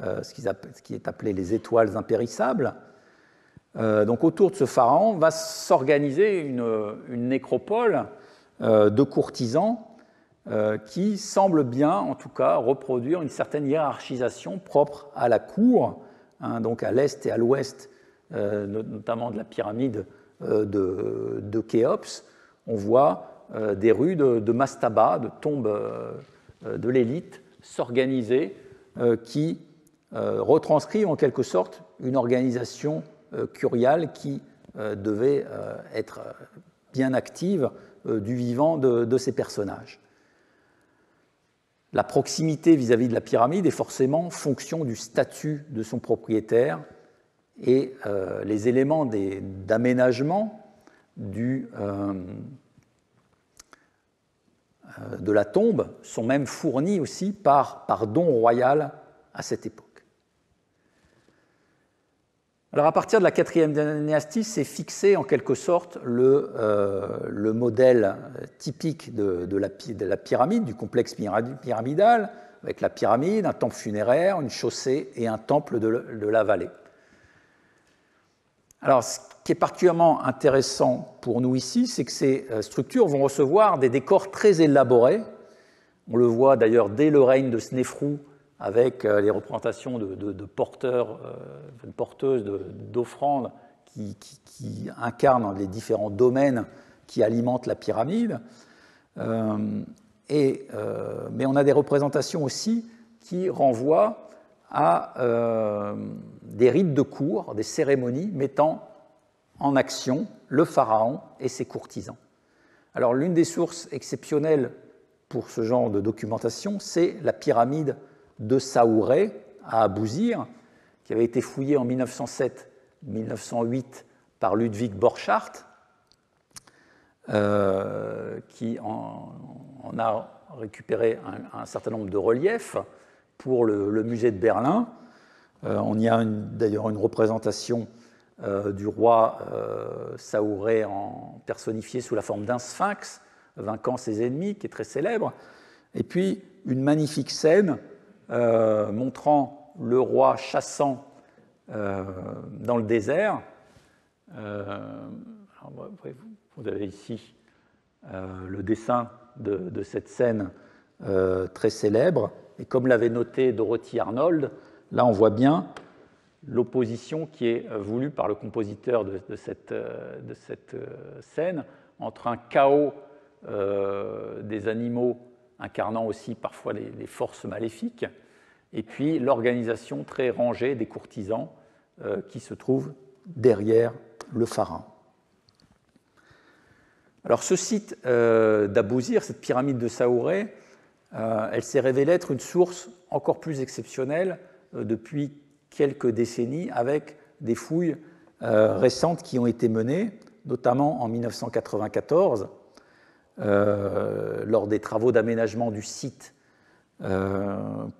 Speaker 1: ce qui est appelé les étoiles impérissables. Donc autour de ce pharaon va s'organiser une nécropole de courtisans qui semble bien, en tout cas, reproduire une certaine hiérarchisation propre à la cour, hein, donc à l'est et à l'ouest, notamment de la pyramide de Khéops. On voit des rues de mastaba, de tombes de l'élite, s'organiser, qui retranscrivent en quelque sorte une organisation curiale qui devait être bien active du vivant de ces personnages. La proximité vis-à-vis de la pyramide est forcément fonction du statut de son propriétaire et les éléments d'aménagement de la tombe sont même fournis aussi par don royal à cette époque. Alors à partir de la 4e dynastie, c'est fixé en quelque sorte le modèle typique de la pyramide, du complexe pyramidal, avec la pyramide, un temple funéraire, une chaussée et un temple de la vallée. Alors ce qui est particulièrement intéressant pour nous ici, c'est que ces structures vont recevoir des décors très élaborés. On le voit d'ailleurs dès le règne de Snéfrou, avec les représentations de porteurs, de porteuses d'offrandes qui incarnent les différents domaines qui alimentent la pyramide. Mais on a des représentations aussi qui renvoient à des rites de cour, des cérémonies mettant en action le pharaon et ses courtisans. Alors l'une des sources exceptionnelles pour ce genre de documentation, c'est la pyramide de Saouré à Abouzir, qui avait été fouillée en 1907-1908 par Ludwig Borchardt, qui en a récupéré un certain nombre de reliefs pour le musée de Berlin. On y a d'ailleurs une représentation du roi Saouré personnifié sous la forme d'un sphinx, vainquant ses ennemis, qui est très célèbre. Et puis une magnifique scène montrant le roi chassant dans le désert. Vous avez ici le dessin de cette scène très célèbre. Et comme l'avait noté Dorothy Arnold, là on voit bien l'opposition qui est voulue par le compositeur de cette scène entre un chaos des animaux incarnant aussi parfois les forces maléfiques, et puis l'organisation très rangée des courtisans qui se trouvent derrière le pharaon. Alors ce site d'Abouzir, cette pyramide de Saouré, elle s'est révélée être une source encore plus exceptionnelle depuis quelques décennies, avec des fouilles récentes qui ont été menées, notamment en 1994, lors des travaux d'aménagement du site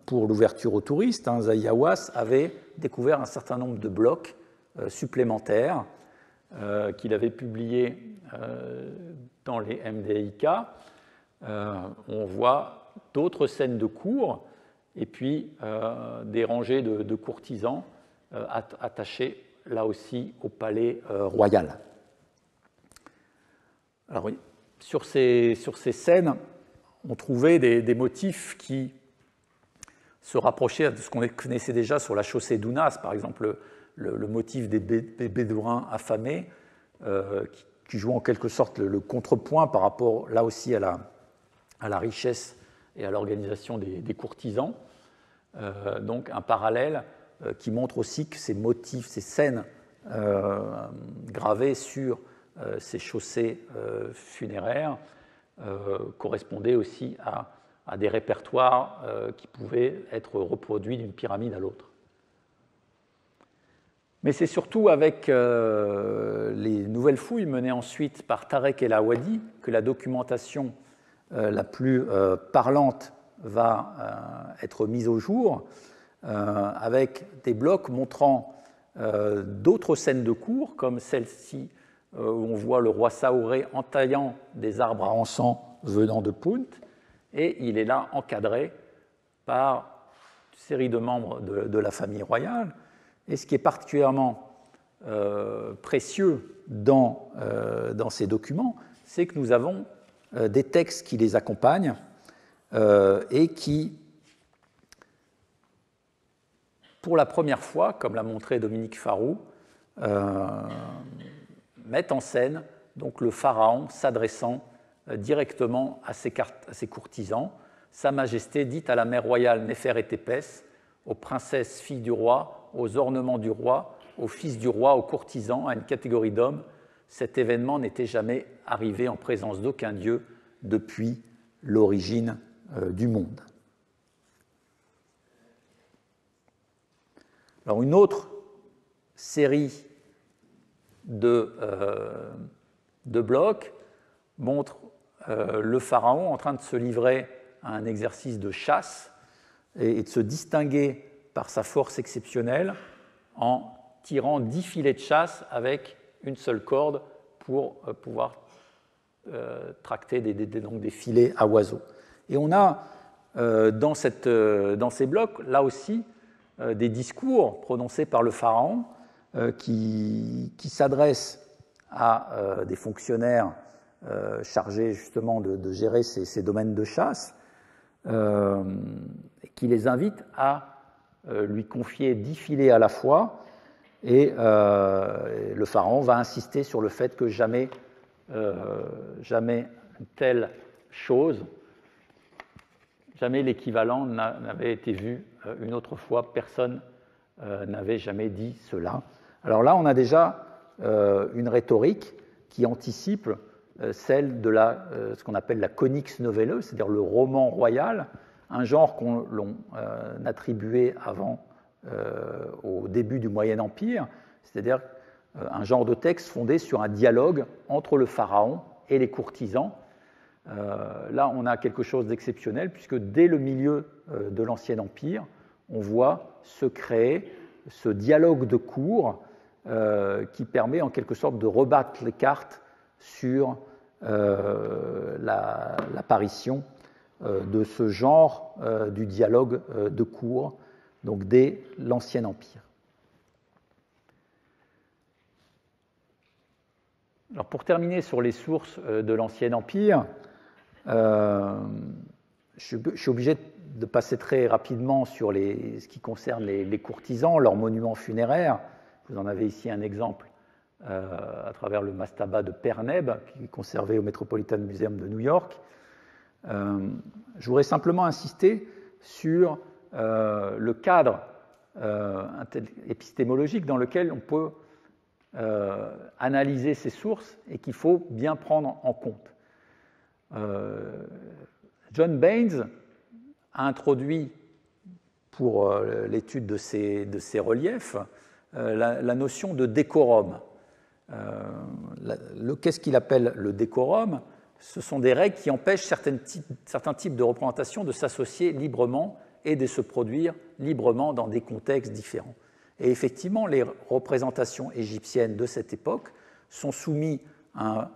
Speaker 1: pour l'ouverture aux touristes. Zahi Hawass avait découvert un certain nombre de blocs supplémentaires qu'il avait publiés dans les MDIK. On voit d'autres scènes de cour et puis des rangées de courtisans attachés là aussi au palais royal. Alors oui, sur ces scènes, on trouvait des motifs qui se rapprochaient de ce qu'on connaissait déjà sur la chaussée d'Ounas, par exemple le motif des bédouins affamés, qui joue en quelque sorte le contrepoint par rapport là aussi à la richesse et à l'organisation des courtisans. Donc un parallèle qui montre aussi que ces motifs, ces scènes gravées sur ces chaussées funéraires correspondaient aussi à des répertoires qui pouvaient être reproduits d'une pyramide à l'autre. Mais c'est surtout avec les nouvelles fouilles menées ensuite par Tarek El Awadi que la documentation la plus parlante va être mise au jour, avec des blocs montrant d'autres scènes de cour, comme celle-ci où on voit le roi Saouré entaillant des arbres à encens venant de Punt, et il est là encadré par une série de membres de la famille royale. Et ce qui est particulièrement précieux dans ces documents, c'est que nous avons des textes qui les accompagnent et qui, pour la première fois, comme l'a montré Dominique Farroux, mettent en scène donc le pharaon s'adressant directement à ses courtisans. Sa Majesté dit à la mère royale Néfer-et-Tépès, aux princesses filles du roi, aux ornements du roi, aux fils du roi, aux courtisans, à une catégorie d'hommes, cet événement n'était jamais arrivé en présence d'aucun dieu depuis l'origine du monde. Alors une autre série de blocs montre le pharaon en train de se livrer à un exercice de chasse et de se distinguer par sa force exceptionnelle en tirant 10 filets de chasse avec une seule corde pour pouvoir tracter donc des filets à oiseaux. Et on a dans ces blocs, là aussi, des discours prononcés par le pharaon qui s'adressent à des fonctionnaires chargés justement de gérer ces domaines de chasse, qui les invitent à lui confier 10 filets à la fois, et le pharaon va insister sur le fait que jamais une telle chose, jamais l'équivalent n'avait été vu une autre fois, personne n'avait jamais dit cela. Alors là, on a déjà une rhétorique qui anticipe celle de ce qu'on appelle la conix novelleuse, c'est-à-dire le roman royal, un genre qu'on attribuait avant au début du Moyen Empire, c'est-à-dire un genre de texte fondé sur un dialogue entre le pharaon et les courtisans. Là, on a quelque chose d'exceptionnel, puisque dès le milieu de l'Ancien Empire, on voit se créer ce dialogue de cour qui permet en quelque sorte de rebattre les cartes sur l'apparition de ce genre du dialogue de cour, donc dès l'Ancien Empire. Alors pour terminer sur les sources de l'Ancien Empire, je suis obligé de passer très rapidement sur ce qui concerne les courtisans, leurs monuments funéraires. Vous en avez ici un exemple à travers le mastaba de Perneb, qui est conservé au Metropolitan Museum de New York. Je voudrais simplement insister sur le cadre épistémologique dans lequel on peut analyser ces sources et qu'il faut bien prendre en compte. John Baines a introduit pour l'étude de ces reliefs la notion de décorum. Qu'est-ce qu'il appelle le décorum? Ce sont des règles qui empêchent certains types de représentations de s'associer librement et de se produire librement dans des contextes différents. Et effectivement, les représentations égyptiennes de cette époque sont soumises à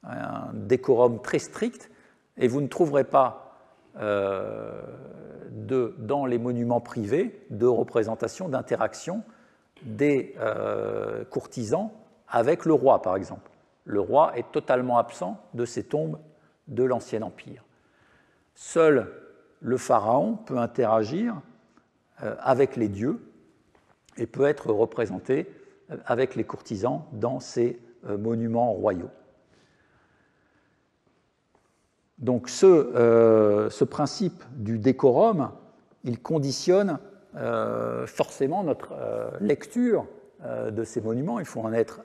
Speaker 1: un décorum très strict, et vous ne trouverez pas dans les monuments privés de représentation, d'interaction des courtisans avec le roi, par exemple. Le roi est totalement absent de ces tombes de l'Ancien Empire. Seul le pharaon peut interagir avec les dieux et peut être représenté avec les courtisans dans ces monuments royaux. Donc ce principe du décorum, il conditionne forcément notre lecture de ces monuments. Il faut en être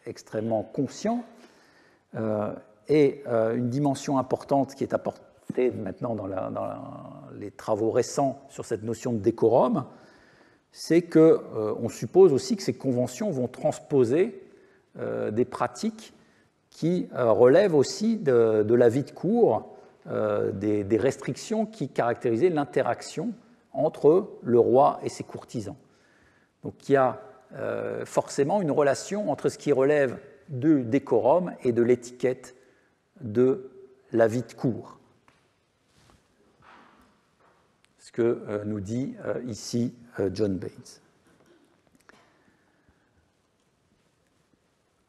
Speaker 1: extrêmement conscient. Et une dimension importante qui est apportée maintenant dans les travaux récents sur cette notion de décorum, c'est qu'on suppose aussi que ces conventions vont transposer des pratiques qui relèvent aussi de la vie de cour, des restrictions qui caractérisaient l'interaction entre le roi et ses courtisans. Donc il y a forcément une relation entre ce qui relève du décorum et de l'étiquette de la vie de cour. Ce que nous dit ici John Baines.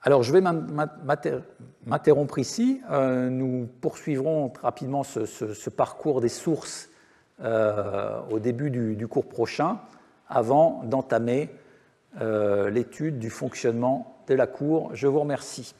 Speaker 1: Alors je vais m'interrompre ici. Nous poursuivrons rapidement ce parcours des sources au début du cours prochain, avant d'entamer l'étude du fonctionnement de la cour. Je vous remercie.